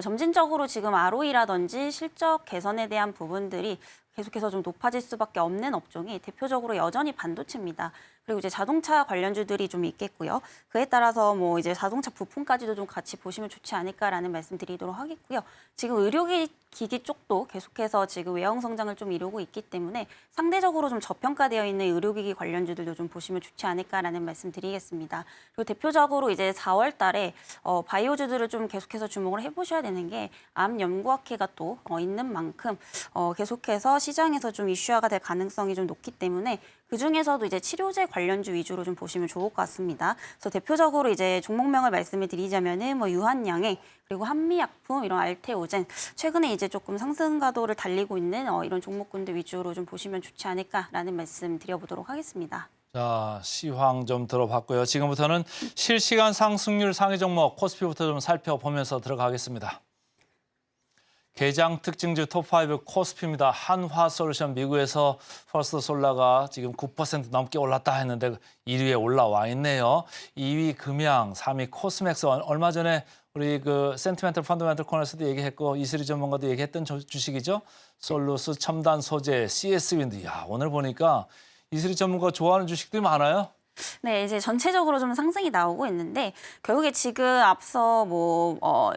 점진적으로 지금 ROE라든지 실적 개선에 대한 부분들이 계속해서 좀 높아질 수밖에 없는 업종이 대표적으로 여전히 반도체입니다. 그리고 이제 자동차 관련주들이 좀 있겠고요. 그에 따라서 이제 자동차 부품까지도 좀 같이 보시면 좋지 않을까라는 말씀 드리도록 하겠고요. 지금 의료기기 쪽도 계속해서 지금 외형 성장을 좀 이루고 있기 때문에 상대적으로 좀 저평가되어 있는 의료기기 관련주들도 좀 보시면 좋지 않을까라는 말씀 드리겠습니다. 그리고 대표적으로 이제 4월 달에 바이오주들을 좀 계속해서 주목을 해보셔야 되는 게 암 연구학회가 또 있는 만큼 계속해서 시장에서 좀 이슈화가 될 가능성이 좀 높기 때문에 그중에서도 이제 치료제 관련주 위주로 좀 보시면 좋을 것 같습니다. 그래서 대표적으로 이제 종목명을 말씀을 드리자면은 유한양행 그리고 한미약품 이런 알테오젠 최근에 이제 조금 상승 가도를 달리고 있는 이런 종목군들 위주로 좀 보시면 좋지 않을까라는 말씀 드려보도록 하겠습니다. 자, 시황 좀 들어봤고요. 지금부터는 실시간 상승률 상위 종목 코스피부터 좀 살펴보면서 들어가겠습니다. 개장 특징주 톱5 코스피입니다. 한화솔루션 미국에서 퍼스트솔라가 지금 9% 넘게 올랐다 했는데 1위에 올라와 있네요. 2위 금양, 3위 코스맥스. 얼마 전에 우리 그 센티멘털 펀더멘털 코너에서도 얘기했고 이슬이 전문가도 얘기했던 주식이죠. 솔루스, 첨단 소재, CS-윈드. 야, 오늘 보니까 이슬이 전문가 좋아하는 주식들이 많아요. 네, 이제 전체적으로 좀 상승이 나오고 있는데 결국에 지금 앞서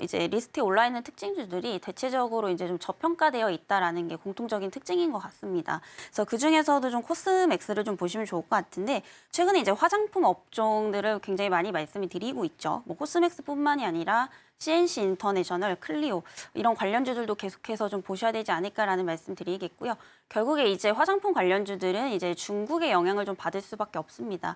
이제 리스트에 올라 있는 특징주들이 대체적으로 이제 좀 저평가되어 있다라는 게 공통적인 특징인 것 같습니다. 그래서 그 중에서도 좀 코스맥스를 좀 보시면 좋을 것 같은데 최근에 이제 화장품 업종들을 굉장히 많이 말씀을 드리고 있죠. 코스맥스뿐만이 아니라 CNC 인터내셔널, 클리오 이런 관련주들도 계속해서 좀 보셔야 되지 않을까라는 말씀 드리겠고요. 결국에 이제 화장품 관련주들은 이제 중국의 영향을 좀 받을 수밖에 없습니다.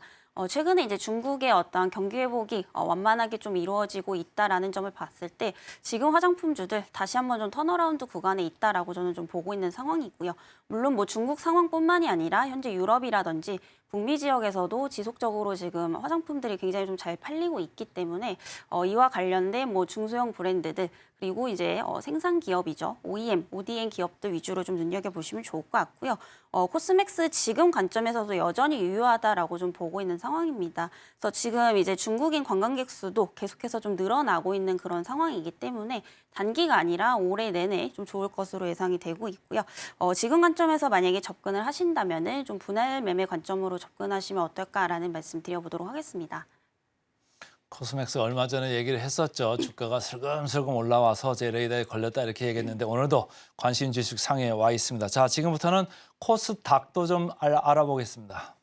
최근에 이제 중국의 어떤 경기 회복이 완만하게 좀 이루어지고 있다라는 점을 봤을 때 지금 화장품주들 다시 한번 좀 턴어라운드 구간에 있다라고 저는 좀 보고 있는 상황이고요. 물론 중국 상황뿐만이 아니라 현재 유럽이라든지 북미 지역에서도 지속적으로 지금 화장품들이 굉장히 좀 잘 팔리고 있기 때문에 이와 관련된 중소형 브랜드들 그리고 이제 생산 기업이죠. OEM, ODM 기업들 위주로 좀 눈여겨보시면 좋을 것 같고요. 코스맥스 지금 관점에서도 여전히 유효하다라고 좀 보고 있는 상황입니다. 그래서 지금 이제 중국인 관광객 수도 계속해서 좀 늘어나고 있는 그런 상황이기 때문에 단기가 아니라 올해 내내 좀 좋을 것으로 예상이 되고 있고요. 지금 관점에서 만약에 접근을 하신다면은 좀 분할 매매 관점으로 접근하시면 어떨까라는 말씀 드려보도록 하겠습니다. 코스맥스 얼마 전에 얘기를 했었죠. 주가가 슬금슬금 올라와서 제 레이더에 걸렸다 이렇게 얘기했는데 오늘도 관심 주식 상위에 와 있습니다. 자, 지금부터는 코스닥도 좀 알아보겠습니다.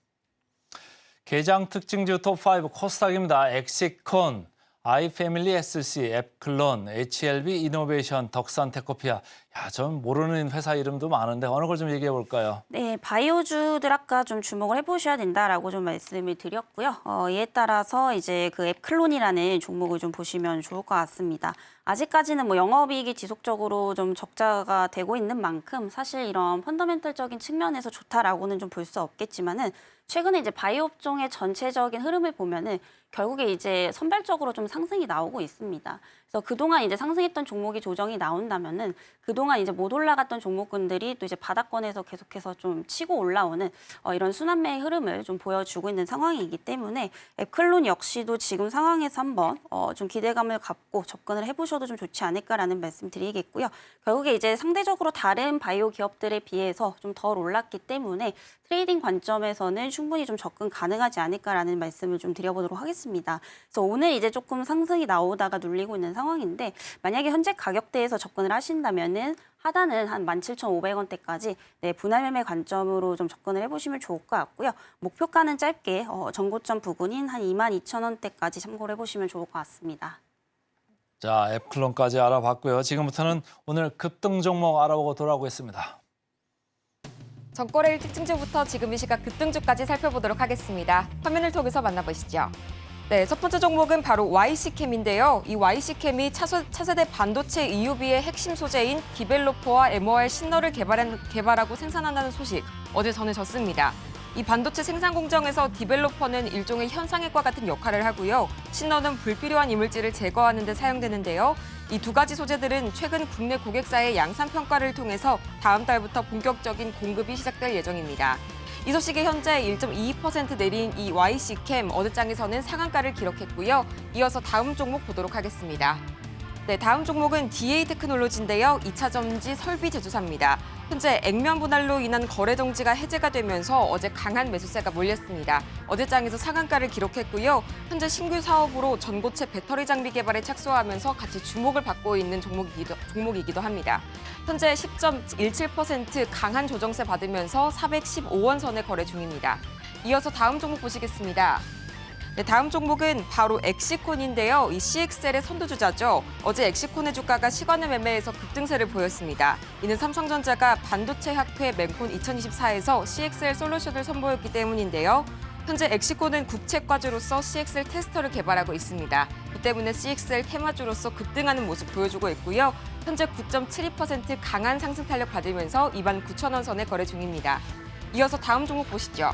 개장 특징주 톱5 코스닥입니다. 엑시콘, 아이패밀리 SC, 앱클론, HLB 이노베이션, 덕산테코피아. 야, 전 모르는 회사 이름도 많은데 어느 걸 좀 얘기해 볼까요? 네, 바이오주들 아까 좀 주목을 해보셔야 된다라고 좀 말씀을 드렸고요. 이에 따라서 이제 그 앱클론이라는 종목을 좀 보시면 좋을 것 같습니다. 아직까지는 영업이익이 지속적으로 좀 적자가 되고 있는 만큼 사실 이런 펀더멘털적인 측면에서 좋다라고는 좀 볼 수 없겠지만은 최근에 이제 바이오 업종의 전체적인 흐름을 보면은 결국에 이제 선발적으로 좀 상승이 나오고 있습니다. 그래서 그동안 이제 상승했던 종목이 조정이 나온다면은 그동안 이제 못 올라갔던 종목군들이 또 이제 바닥권에서 계속해서 좀 치고 올라오는 이런 순환매의 흐름을 좀 보여주고 있는 상황이기 때문에 앱클론 역시도 지금 상황에서 한번 좀 기대감을 갖고 접근을 해보셔도 좀 좋지 않을까라는 말씀 드리겠고요. 결국에 이제 상대적으로 다른 바이오 기업들에 비해서 좀 덜 올랐기 때문에 트레이딩 관점에서는 충분히 좀 접근 가능하지 않을까라는 말씀을 좀 드려보도록 하겠습니다. 그래서 오늘 이제 조금 상승이 나오다가 눌리고 있는 상황인데 만약에 현재 가격대에서 접근을 하신다면은 하단은 한 17,500원대까지 분할 매매 관점으로 좀 접근을 해보시면 좋을 것 같고요. 목표가는 짧게 전고점 부근인 한 22,000원대까지 참고를 해보시면 좋을 것 같습니다. 자, 앱클론까지 알아봤고요. 지금부터는 오늘 급등 종목 알아보고 돌아오겠습니다. 전거래일 특징주부터 지금 이 시각 급등주까지 살펴보도록 하겠습니다. 화면을 통해서 만나보시죠. 네, 첫 번째 종목은 바로 YC캠인데요. 이 YC캠이 차세대 반도체 EUV의 핵심 소재인 디벨로퍼와 MOR 신너를 개발하고 생산한다는 소식 어제 전해졌습니다. 이 반도체 생산 공정에서 디벨로퍼는 일종의 현상핵과 같은 역할을 하고요. 신너는 불필요한 이물질을 제거하는 데 사용되는데요. 이 두 가지 소재들은 최근 국내 고객사의 양산 평가를 통해서 다음 달부터 본격적인 공급이 시작될 예정입니다. 이 소식에 현재 1.22% 내린 이 YC캠 어제장에서는 상한가를 기록했고요. 이어서 다음 종목 보도록 하겠습니다. 네, 다음 종목은 DA 테크놀로지인데요. 2차 전지 설비 제조사입니다. 현재 액면 분할로 인한 거래 정지가 해제가 되면서 어제 강한 매수세가 몰렸습니다. 어제장에서 상한가를 기록했고요. 현재 신규 사업으로 전고체 배터리 장비 개발에 착수하면서 같이 주목을 받고 있는 종목이기도 합니다. 현재 10.17% 강한 조정세 받으면서 415원 선에 거래 중입니다. 이어서 다음 종목 보시겠습니다. 네, 다음 종목은 바로 엑시콘인데요. 이 CXL의 선두주자죠. 어제 엑시콘의 주가가 시간의 매매에서 급등세를 보였습니다. 이는 삼성전자가 반도체 학회 맹콘 2024에서 CXL 솔루션을 선보였기 때문인데요. 현재 엑시콘은 국책과주로서 CXL 테스터를 개발하고 있습니다. 이 때문에 CXL 테마주로서 급등하는 모습 보여주고 있고요. 현재 9.72% 강한 상승 탄력 받으면서 29,000원 선에 거래 중입니다. 이어서 다음 종목 보시죠.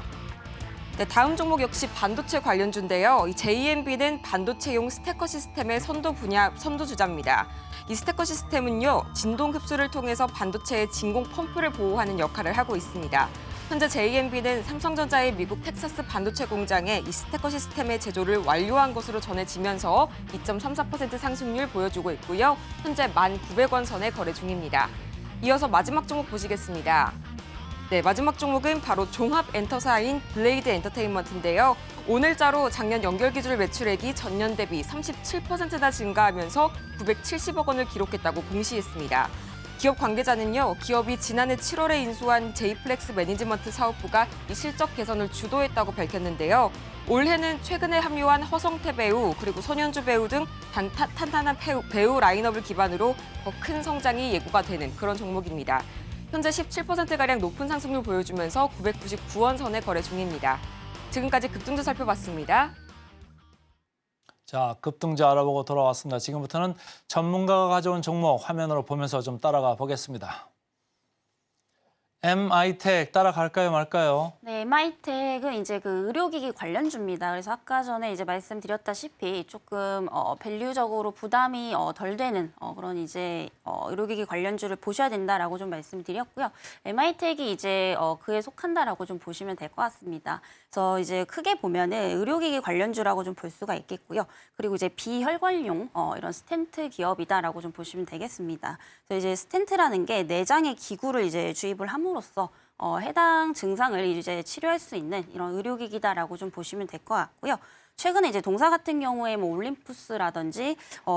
네, 다음 종목 역시 반도체 관련주인데요. 이 JMB는 반도체용 스테커 시스템의 선두주자입니다. 이 스테커 시스템은요, 진동 흡수를 통해서 반도체의 진공 펌프를 보호하는 역할을 하고 있습니다. 현재 JMB는 삼성전자의 미국 텍사스 반도체 공장에 이 스테커 시스템의 제조를 완료한 것으로 전해지면서 2.34% 상승률 보여주고 있고요. 현재 1,900원 선에 거래 중입니다. 이어서 마지막 종목 보시겠습니다. 네, 마지막 종목은 바로 종합 엔터사인 블레이드 엔터테인먼트인데요. 오늘자로 작년 연결 기준 매출액이 전년 대비 37%나 증가하면서 970억 원을 기록했다고 공시했습니다. 기업 관계자는요, 기업이 지난해 7월에 인수한 제이플렉스 매니지먼트 사업부가 이 실적 개선을 주도했다고 밝혔는데요. 올해는 최근에 합류한 허성태 배우 그리고 손현주 배우 등 탄탄한 배우 라인업을 기반으로 더 큰 성장이 예고가 되는 그런 종목입니다. 현재 17%가량 높은 상승률 보여주면서 999원 선에 거래 중입니다. 지금까지 급등주 살펴봤습니다. 자, 급등주 알아보고 돌아왔습니다. 지금부터는 전문가가 가져온 종목 화면으로 보면서 좀 따라가 보겠습니다. MI텍 따라갈까요, 말까요? 네, MI텍은 이제 그 의료기기 관련주입니다. 그래서 아까 전에 이제 말씀드렸다시피 조금 밸류적으로 부담이 덜 되는 그런 이제 의료기기 관련주를 보셔야 된다라고 좀 말씀드렸고요. MI텍이 이제 그에 속한다라고 좀 보시면 될 것 같습니다. 그래서 이제 크게 보면은 의료기기 관련주라고 좀 볼 수가 있겠고요. 그리고 이제 비혈관용 이런 스텐트 기업이다라고 좀 보시면 되겠습니다. 그래서 이제 스텐트라는 게 내장의 기구를 이제 주입을 함으로써 해당 증상을 이제 치료할 수 있는 이런 의료기기다라고 좀 보시면 될 것 같고요. 최근에 이제 동사 같은 경우에 뭐 올림푸스라든지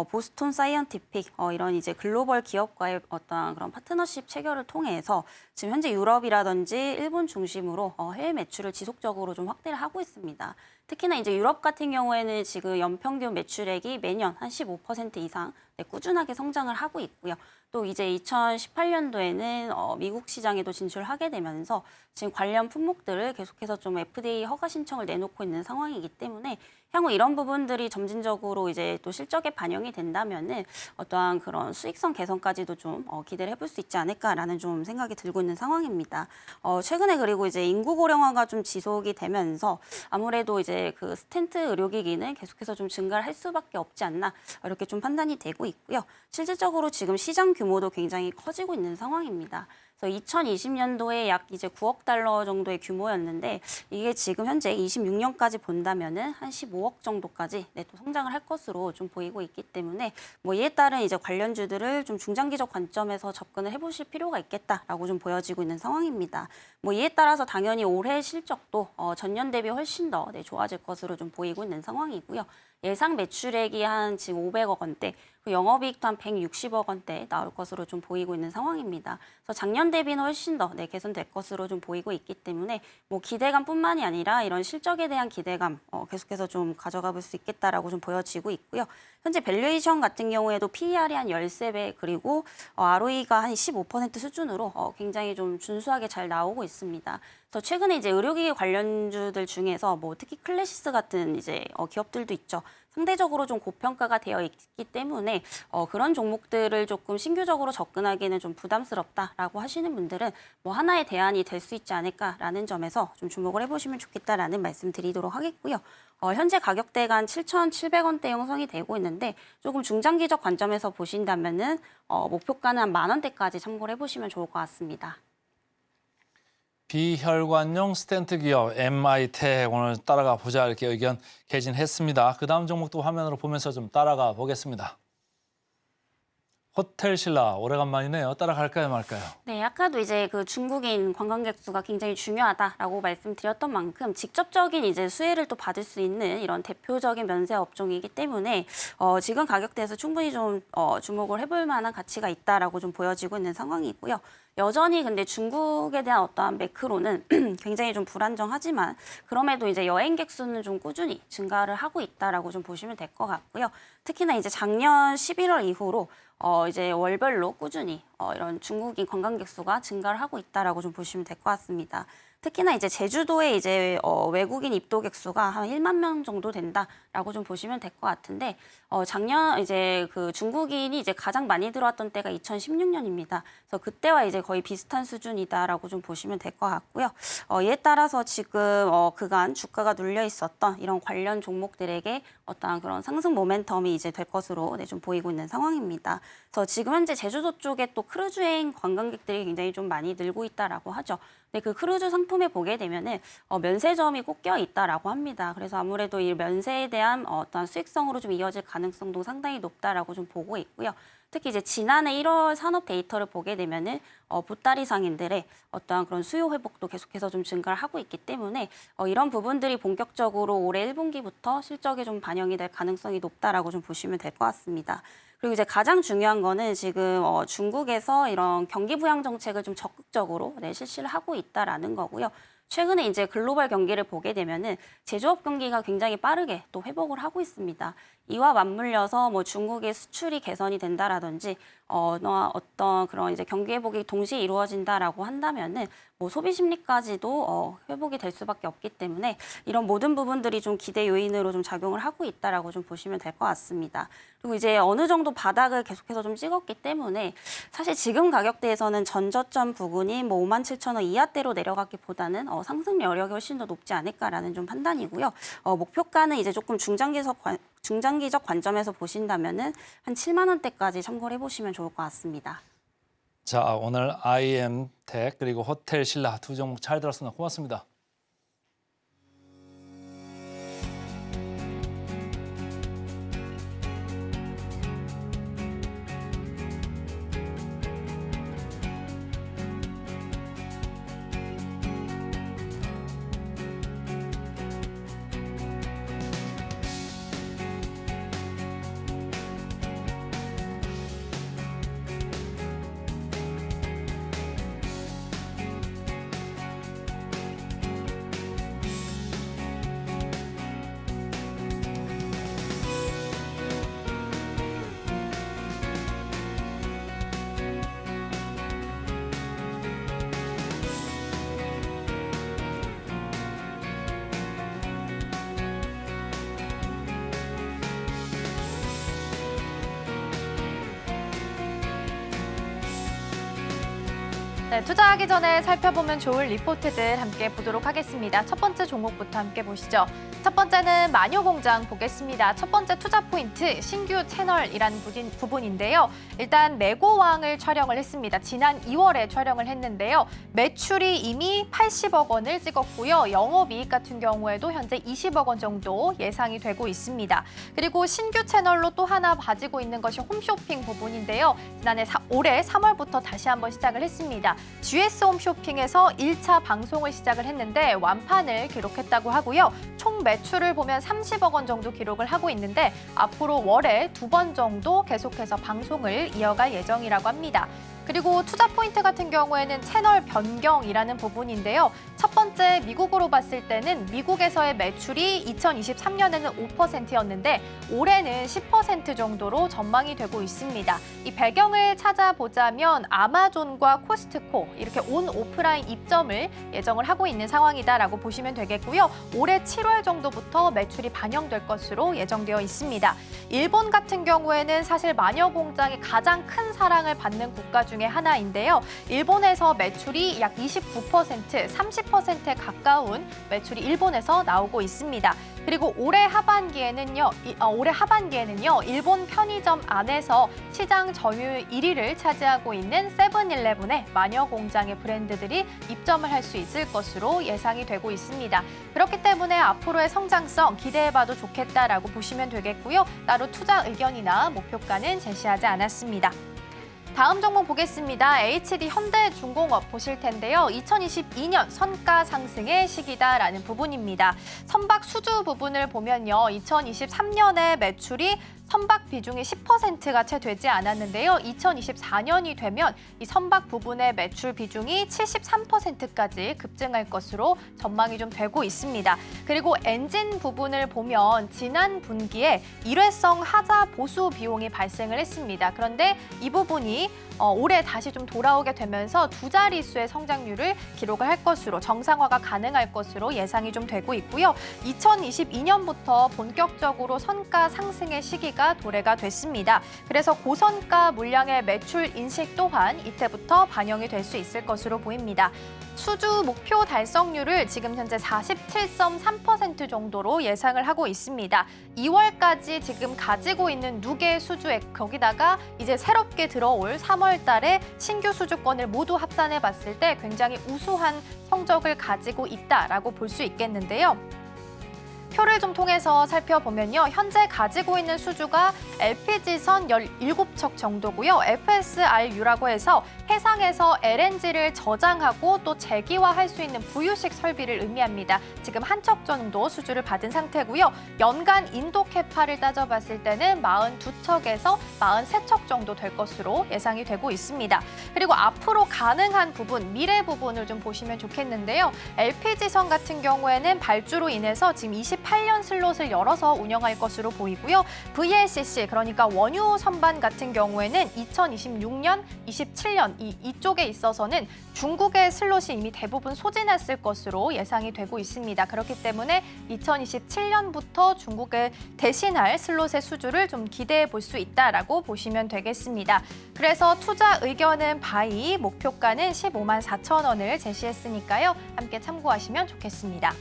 보스톤 사이언티픽 이런 이제 글로벌 기업과의 어떤 그런 파트너십 체결을 통해서 지금 현재 유럽이라든지 일본 중심으로 해외 매출을 지속적으로 좀 확대를 하고 있습니다. 특히나 이제 유럽 같은 경우에는 지금 연평균 매출액이 매년 한 15% 이상 꾸준하게 성장을 하고 있고요. 또 이제 2018년도에는 미국 시장에도 진출하게 되면서 지금 관련 품목들을 계속해서 좀 FDA 허가 신청을 내놓고 있는 상황이기 때문에 향후 이런 부분들이 점진적으로 이제 또 실적에 반영이 된다면은 어떠한 그런 수익성 개선까지도 좀 기대를 해볼 수 있지 않을까라는 좀 생각이 들고 있는 상황입니다. 최근에 그리고 이제 인구 고령화가 좀 지속이 되면서 아무래도 이제 그 스텐트 의료기기는 계속해서 좀 증가를 할 수밖에 없지 않나 이렇게 좀 판단이 되고 있고요. 실질적으로 지금 시장 규모도 굉장히 커지고 있는 상황입니다. 그래서 2020년도에 약 이제 9억 달러 정도의 규모였는데 이게 지금 현재 26년까지 본다면은 한 15억 정도까지 또 성장을 할 것으로 좀 보이고 있기 때문에 뭐 이에 따른 이제 관련주들을 좀 중장기적 관점에서 접근을 해보실 필요가 있겠다라고 좀 보여지고 있는 상황입니다. 뭐 이에 따라서 당연히 올해 실적도 전년 대비 훨씬 더 좋아질 것으로 좀 보이고 있는 상황이고요. 예상 매출액이 한 지금 500억 원대, 영업이익도 한 160억 원대 나올 것으로 좀 보이고 있는 상황입니다. 그래서 작년 대비는 훨씬 더 개선될 것으로 좀 보이고 있기 때문에 뭐 기대감뿐만이 아니라 이런 실적에 대한 기대감 계속해서 좀 가져가 볼 수 있겠다라고 좀 보여지고 있고요. 현재 밸류에이션 같은 경우에도 PER이 한 13배 그리고 ROE가 한 15% 수준으로 굉장히 좀 준수하게 잘 나오고 있습니다. 그래서 최근에 이제 의료기기 관련주들 중에서 뭐 특히 클래시스 같은 이제 기업들도 있죠. 상대적으로 좀 고평가가 되어 있기 때문에 그런 종목들을 조금 신규적으로 접근하기에는 좀 부담스럽다라고 하시는 분들은 뭐 하나의 대안이 될 수 있지 않을까라는 점에서 좀 주목을 해보시면 좋겠다라는 말씀 드리도록 하겠고요. 현재 가격대가 한 7,700원대 형성이 되고 있는데 조금 중장기적 관점에서 보신다면은 목표가는 한 10,000원대까지 참고를 해보시면 좋을 것 같습니다. 비혈관용 스텐트 기업 MI텍 오늘 따라가 보자 이렇게 의견 개진했습니다. 그 다음 종목도 화면으로 보면서 좀 따라가 보겠습니다. 호텔신라 오래간만이네요. 따라갈까요 말까요? 네, 아까도 이제 그 중국인 관광객 수가 굉장히 중요하다라고 말씀드렸던 만큼 직접적인 이제 수혜를 또 받을 수 있는 이런 대표적인 면세 업종이기 때문에 지금 가격대에서 충분히 좀 주목을 해볼 만한 가치가 있다라고 좀 보여지고 있는 상황이고요. 여전히 근데 중국에 대한 어떠한 매크로는 굉장히 좀 불안정하지만 그럼에도 이제 여행객 수는 좀 꾸준히 증가를 하고 있다라고 좀 보시면 될 것 같고요. 특히나 이제 작년 11월 이후로 이제 월별로 꾸준히 이런 중국인 관광객 수가 증가를 하고 있다라고 좀 보시면 될 것 같습니다. 특히나 이제 제주도에 이제 외국인 입도객 수가 한 1만 명 정도 된다라고 좀 보시면 될 것 같은데 작년 이제 그 중국인이 이제 가장 많이 들어왔던 때가 2016년입니다. 그래서 그때와 이제 거의 비슷한 수준이다라고 좀 보시면 될 것 같고요. 이에 따라서 지금 그간 주가가 눌려 있었던 이런 관련 종목들에게 어떠한 그런 상승 모멘텀이 이제 될 것으로 좀 보이고 있는 상황입니다. 그래서 지금 현재 제주도 쪽에 또 크루즈행 관광객들이 굉장히 좀 많이 늘고 있다라고 하죠. 근데 그 크루즈 상품에 보게 되면은 면세점이 꼭 껴 있다라고 합니다. 그래서 아무래도 이 면세에 대한 어떤 수익성으로 좀 이어질 가능성도 상당히 높다라고 좀 보고 있고요. 특히 이제 지난해 1월 산업 데이터를 보게 되면은 보따리 상인들의 어떠한 그런 수요 회복도 계속해서 좀 증가를 하고 있기 때문에 이런 부분들이 본격적으로 올해 1분기부터 실적에 좀 반영이 될 가능성이 높다라고 좀 보시면 될 것 같습니다. 그리고 이제 가장 중요한 거는 지금 중국에서 이런 경기 부양 정책을 좀 적극적으로 실시를 하고 있다라는 거고요. 최근에 이제 글로벌 경기를 보게 되면은 제조업 경기가 굉장히 빠르게 또 회복을 하고 있습니다. 이와 맞물려서 뭐 중국의 수출이 개선이 된다라든지 어떤 그런 이제 경기 회복이 동시에 이루어진다라고 한다면은 뭐 소비 심리까지도 회복이 될 수밖에 없기 때문에 이런 모든 부분들이 좀 기대 요인으로 좀 작용을 하고 있다라고 좀 보시면 될 것 같습니다. 그리고 이제 어느 정도 바닥을 계속해서 좀 찍었기 때문에 사실 지금 가격대에서는 전저점 부근이 뭐 57,000원 이하대로 내려갔기보다는 상승 여력이 훨씬 더 높지 않을까라는 좀 판단이고요. 목표가는 이제 조금 중장기적 관점에서 보신다면은 한 7만 원대까지 참고를 해보시면 좋을 것 같습니다. 자, 오늘 IM텍 그리고 호텔신라 두 종목 잘 들었습니다. 고맙습니다. 네, 투자하기 전에 살펴보면 좋을 리포트들 함께 보도록 하겠습니다. 첫 번째 종목부터 함께 보시죠. 첫 번째는 마녀공장 보겠습니다. 첫 번째 투자 포인트, 신규 채널이라는 부분인데요. 일단 레고왕을 촬영을 했습니다. 지난 2월에 촬영을 했는데요. 매출이 이미 80억 원을 찍었고요. 영업이익 같은 경우에도 현재 20억 원 정도 예상이 되고 있습니다. 그리고 신규 채널로 또 하나 가지고 있는 것이 홈쇼핑 부분인데요. 올해 3월부터 다시 한번 시작을 했습니다. GS 홈쇼핑에서 1차 방송을 시작을 했는데 완판을 기록했다고 하고요. 총 매출을 보면 30억 원 정도 기록을 하고 있는데 앞으로 월에 2번 정도 계속해서 방송을 이어갈 예정이라고 합니다. 그리고 투자 포인트 같은 경우에는 채널 변경이라는 부분인데요. 첫 번째 미국으로 봤을 때는 미국에서의 매출이 2023년에는 5%였는데 올해는 10% 정도로 전망이 되고 있습니다. 이 배경을 찾아보자면 아마존과 코스트코 이렇게 온 오프라인 입점을 예정을 하고 있는 상황이다라고 보시면 되겠고요. 올해 7월 정도부터 매출이 반영될 것으로 예정되어 있습니다. 일본 같은 경우에는 사실 마녀공장이 가장 큰 사랑을 받는 국가 중에 하나인데요. 일본에서 매출이 약 29%, 30%에 가까운 매출이 일본에서 나오고 있습니다. 그리고 올해 하반기에는요, 일본 편의점 안에서 시장 점유율 1위를 차지하고 있는 세븐일레븐의 마녀공장의 브랜드들이 입점을 할 수 있을 것으로 예상이 되고 있습니다. 그렇기 때문에 앞으로의 성장성 기대해봐도 좋겠다라고 보시면 되겠고요. 따로 투자 의견이나 목표가는 제시하지 않았습니다. 다음 종목 보겠습니다. HD 현대중공업 보실 텐데요. 2022년 선가 상승의 시기다라는 부분입니다. 선박 수주 부분을 보면요. 2023년에 매출이 선박 비중이 10%가 채 되지 않았는데요. 2024년이 되면 이 선박 부분의 매출 비중이 73%까지 급증할 것으로 전망이 좀 되고 있습니다. 그리고 엔진 부분을 보면 지난 분기에 일회성 하자 보수 비용이 발생을 했습니다. 그런데 이 부분이 올해 다시 좀 돌아오게 되면서 두 자릿수의 성장률을 기록을 할 것으로 정상화가 가능할 것으로 예상이 좀 되고 있고요. 2022년부터 본격적으로 선가 상승의 시기가 도래가 됐습니다. 그래서 고선가 물량의 매출 인식 또한 이때부터 반영이 될 수 있을 것으로 보입니다. 수주 목표 달성률을 지금 현재 47.3% 정도로 예상을 하고 있습니다. 2월까지 지금 가지고 있는 누계 수주액 거기다가 이제 새롭게 들어올 3월 달에 신규 수주권을 모두 합산해 봤을 때 굉장히 우수한 성적을 가지고 있다라고 볼 수 있겠는데요. 표를 좀 통해서 살펴보면요. 현재 가지고 있는 수주가 LPG선 17척 정도고요. FSRU라고 해서 해상에서 LNG를 저장하고 또 재기화할 수 있는 부유식 설비를 의미합니다. 지금 한 척 정도 수주를 받은 상태고요. 연간 인도 캐파를 따져봤을 때는 42척에서 43척 정도 될 것으로 예상이 되고 있습니다. 그리고 앞으로 가능한 부분, 미래 부분을 좀 보시면 좋겠는데요. LPG선 같은 경우에는 발주로 인해서 지금 28년 슬롯을 열어서 운영할 것으로 보이고요. VLCC, 그러니까 원유 선반 같은 경우에는 2026년, 27년 이쪽에 있어서는 중국의 슬롯이 이미 대부분 소진했을 것으로 예상이 되고 있습니다. 그렇기 때문에 2027년부터 중국을 대신할 슬롯의 수주를 좀 기대해 볼 수 있다라고 보시면 되겠습니다. 그래서 투자 의견은 바이, 목표가는 15만 4천 원을 제시했으니까요. 함께 참고하시면 좋겠습니다.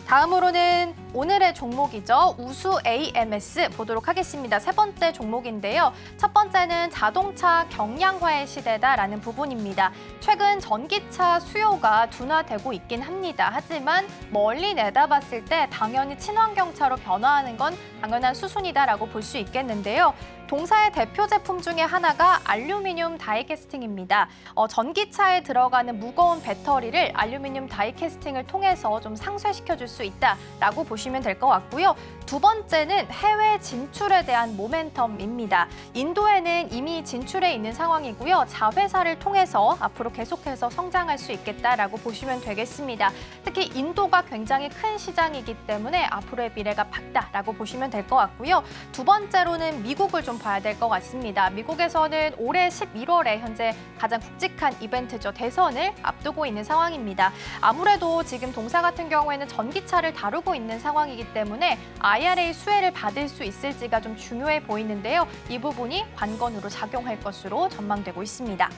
다음으로는 오늘의 종목이죠. 우수 AMS 보도록 하겠습니다. 세 번째 종목인데요. 첫 번째는 자동차 경량화의 시대다라는 부분입니다. 최근 전기차 수요가 둔화되고 있긴 합니다. 하지만 멀리 내다봤을 때 당연히 친환경차로 변화하는 건 당연한 수순이다라고 볼 수 있겠는데요. 동사의 대표 제품 중에 하나가 알루미늄 다이캐스팅입니다. 전기차에 들어가는 무거운 배터리를 알루미늄 다이캐스팅을 통해서 좀 상쇄시켜줄 수 있다라고 보시면 될 것 같고요. 두 번째는 해외 진출에 대한 모멘텀입니다. 인도에는 이미 진출해 있는 상황이고요. 자회사를 통해서 앞으로 계속해서 성장할 수 있겠다라고 보시면 되겠습니다. 특히 인도가 굉장히 큰 시장이기 때문에 앞으로의 미래가 밝다라고 보시면 될 것 같고요. 두 번째로는 미국을 좀 봐야 될 것 같습니다. 미국에서는 올해 11월에 현재 가장 굵직한 이벤트죠. 대선을 앞두고 있는 상황입니다. 아무래도 지금 동사 같은 경우에는 전기차를 다루고 있는 상황이기 때문에 IRA 수혜를 받을 수 있을지가 좀 중요해 보이는데요. 이 부분이 관건으로 작용할 것으로 전망되고 있습니다.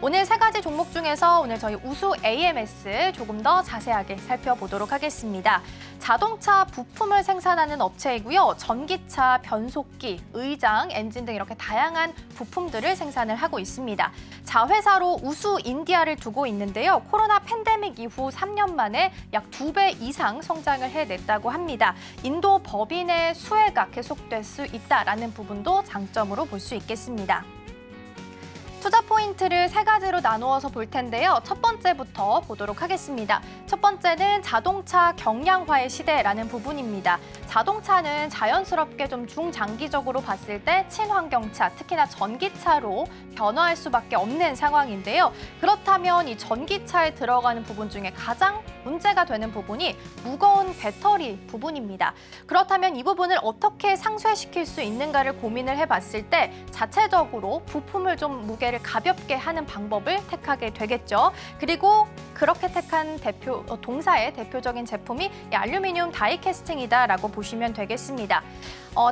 오늘 세 가지 종목 중에서 오늘 저희 우수 AMS 조금 더 자세하게 살펴보도록 하겠습니다. 자동차 부품을 생산하는 업체이고요. 전기차, 변속기, 의장, 엔진 등 이렇게 다양한 부품들을 생산을 하고 있습니다. 자회사로 우수 인디아를 두고 있는데요. 코로나 팬데믹 이후 3년 만에 약 2배 이상 성장을 해냈다고 합니다. 인도 법인의 수혜가 계속될 수 있다라는 부분도 장점으로 볼 수 있겠습니다. 투자 포인트를 세 가지로 나누어서 볼 텐데요. 첫 번째부터 보도록 하겠습니다. 첫 번째는 자동차 경량화의 시대라는 부분입니다. 자동차는 자연스럽게 좀 중장기적으로 봤을 때 친환경차, 특히나 전기차로 변화할 수밖에 없는 상황인데요. 그렇다면 이 전기차에 들어가는 부분 중에 가장 문제가 되는 부분이 무거운 배터리 부분입니다. 그렇다면 이 부분을 어떻게 상쇄시킬 수 있는가를 고민을 해봤을 때 자체적으로 부품을 좀 무게를 가볍게 하는 방법을 택하게 되겠죠. 그리고 그렇게 택한 동사의 대표적인 제품이 이 알루미늄 다이캐스팅이다라고 보시면 되겠습니다.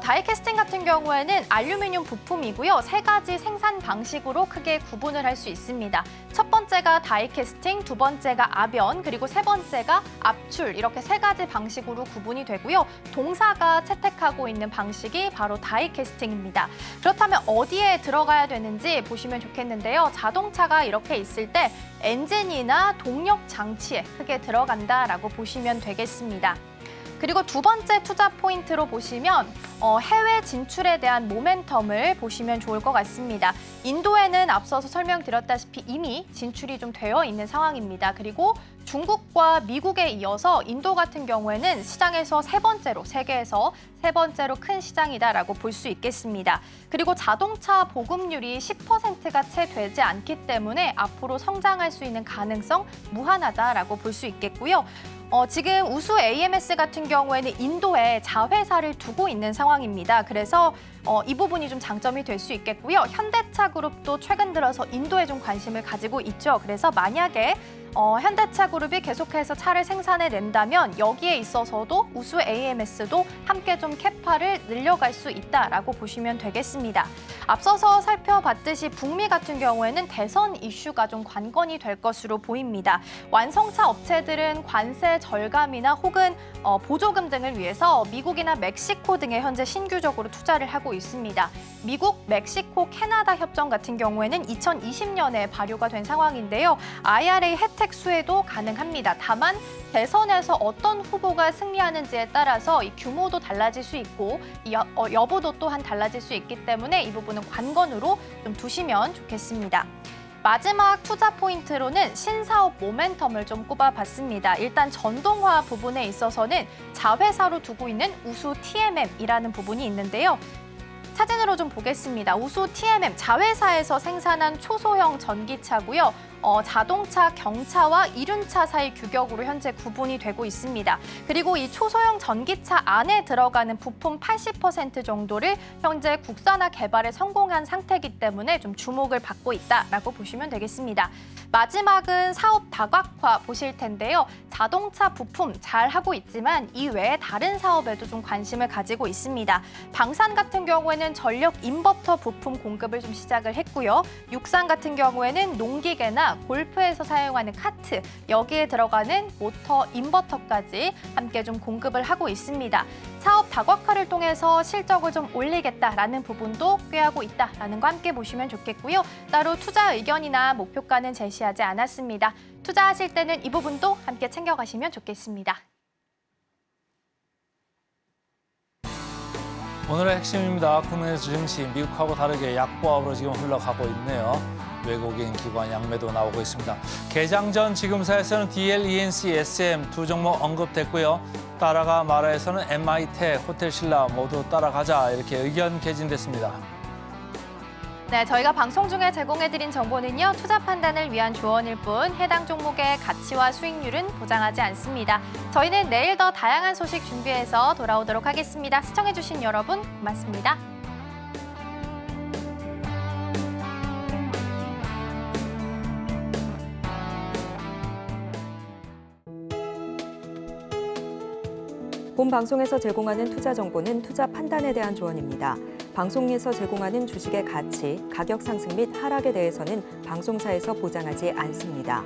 다이캐스팅 같은 경우에는 알루미늄 부품이고요. 세 가지 생산 방식으로 크게 구분을 할 수 있습니다. 첫 번째가 다이캐스팅, 두 번째가 압연, 그리고 세 번째가 압출, 이렇게 세 가지 방식으로 구분이 되고요. 동사가 채택하고 있는 방식이 바로 다이캐스팅입니다. 그렇다면 어디에 들어가야 되는지 보시면 좋겠는데요. 자동차가 이렇게 있을 때 엔진이나 동력 장치에 크게 들어간다라고 보시면 되겠습니다. 그리고 두 번째 투자 포인트로 보시면 해외 진출에 대한 모멘텀을 보시면 좋을 것 같습니다. 인도에는 앞서서 설명드렸다시피 이미 진출이 좀 되어 있는 상황입니다. 그리고 중국과 미국에 이어서 인도 같은 경우에는 시장에서 세계에서 세 번째로 큰 시장이다라고 볼 수 있겠습니다. 그리고 자동차 보급률이 10%가 채 되지 않기 때문에 앞으로 성장할 수 있는 가능성 무한하다라고 볼 수 있겠고요. 지금 우수 AMS 같은 경우에는 인도에 자회사를 두고 있는 상황입니다. 그래서 이 부분이 좀 장점이 될 수 있겠고요. 현대차 그룹도 최근 들어서 인도에 좀 관심을 가지고 있죠. 그래서 만약에 현대차 그룹이 계속해서 차를 생산해낸다면 여기에 있어서도 우수 AMS도 함께 좀 캐파를 늘려갈 수 있다라고 보시면 되겠습니다. 앞서서 살펴봤듯이 북미 같은 경우에는 대선 이슈가 좀 관건이 될 것으로 보입니다. 완성차 업체들은 관세 절감이나 혹은 보조금 등을 위해서 미국이나 멕시코 등에 현재 신규적으로 투자를 하고 있습니다. 미국, 멕시코, 캐나다 협정 같은 경우에는 2020년에 발효가 된 상황인데요. IRA 혜택 수혜도 가능합니다. 다만 대선에서 어떤 후보가 승리하는지에 따라서 이 규모도 달라질 수 있고 이 여부도 또한 달라질 수 있기 때문에 이 부분은 관건으로 좀 두시면 좋겠습니다. 마지막 투자 포인트로는 신사업 모멘텀을 좀 꼽아봤습니다. 일단 전동화 부분에 있어서는 자회사로 두고 있는 우수 TMM이라는 부분이 있는데요. 사진으로 좀 보겠습니다. 우수 TMM, 자회사에서 생산한 초소형 전기차고요. 자동차, 경차와 이륜차 사이 규격으로 현재 구분이 되고 있습니다. 그리고 이 초소형 전기차 안에 들어가는 부품 80% 정도를 현재 국산화 개발에 성공한 상태이기 때문에 좀 주목을 받고 있다라고 보시면 되겠습니다. 마지막은 사업 다각화 보실 텐데요. 자동차 부품 잘 하고 있지만 이 외에 다른 사업에도 좀 관심을 가지고 있습니다. 방산 같은 경우에는 전력 인버터 부품 공급을 좀 시작을 했고요. 육상 같은 경우에는 농기계나 골프에서 사용하는 카트, 여기에 들어가는 모터, 인버터까지 함께 좀 공급을 하고 있습니다. 사업 다각화를 통해서 실적을 좀 올리겠다라는 부분도 꾀하고 있다라는 거 함께 보시면 좋겠고요. 따로 투자 의견이나 목표가는 제시하지 않았습니다. 투자하실 때는 이 부분도 함께 챙겨가시면 좋겠습니다. 오늘의 핵심입니다. 국내 증시 미국하고 다르게 약보합으로 지금 흘러가고 있네요. 외국인 기관 양매도 나오고 있습니다. 개장 전 지금사에서는 DL, ENC, SM 두 종목 언급됐고요. 따라가 마라에서는 MI텍, 호텔신라 모두 따라가자 이렇게 의견 개진됐습니다. 네, 저희가 방송 중에 제공해드린 정보는요. 투자 판단을 위한 조언일 뿐 해당 종목의 가치와 수익률은 보장하지 않습니다. 저희는 내일 더 다양한 소식 준비해서 돌아오도록 하겠습니다. 시청해주신 여러분 고맙습니다. 본 방송에서 제공하는 투자 정보는 투자 판단에 대한 조언입니다. 방송에서 제공하는 주식의 가치, 가격 상승 및 하락에 대해서는 방송사에서 보장하지 않습니다.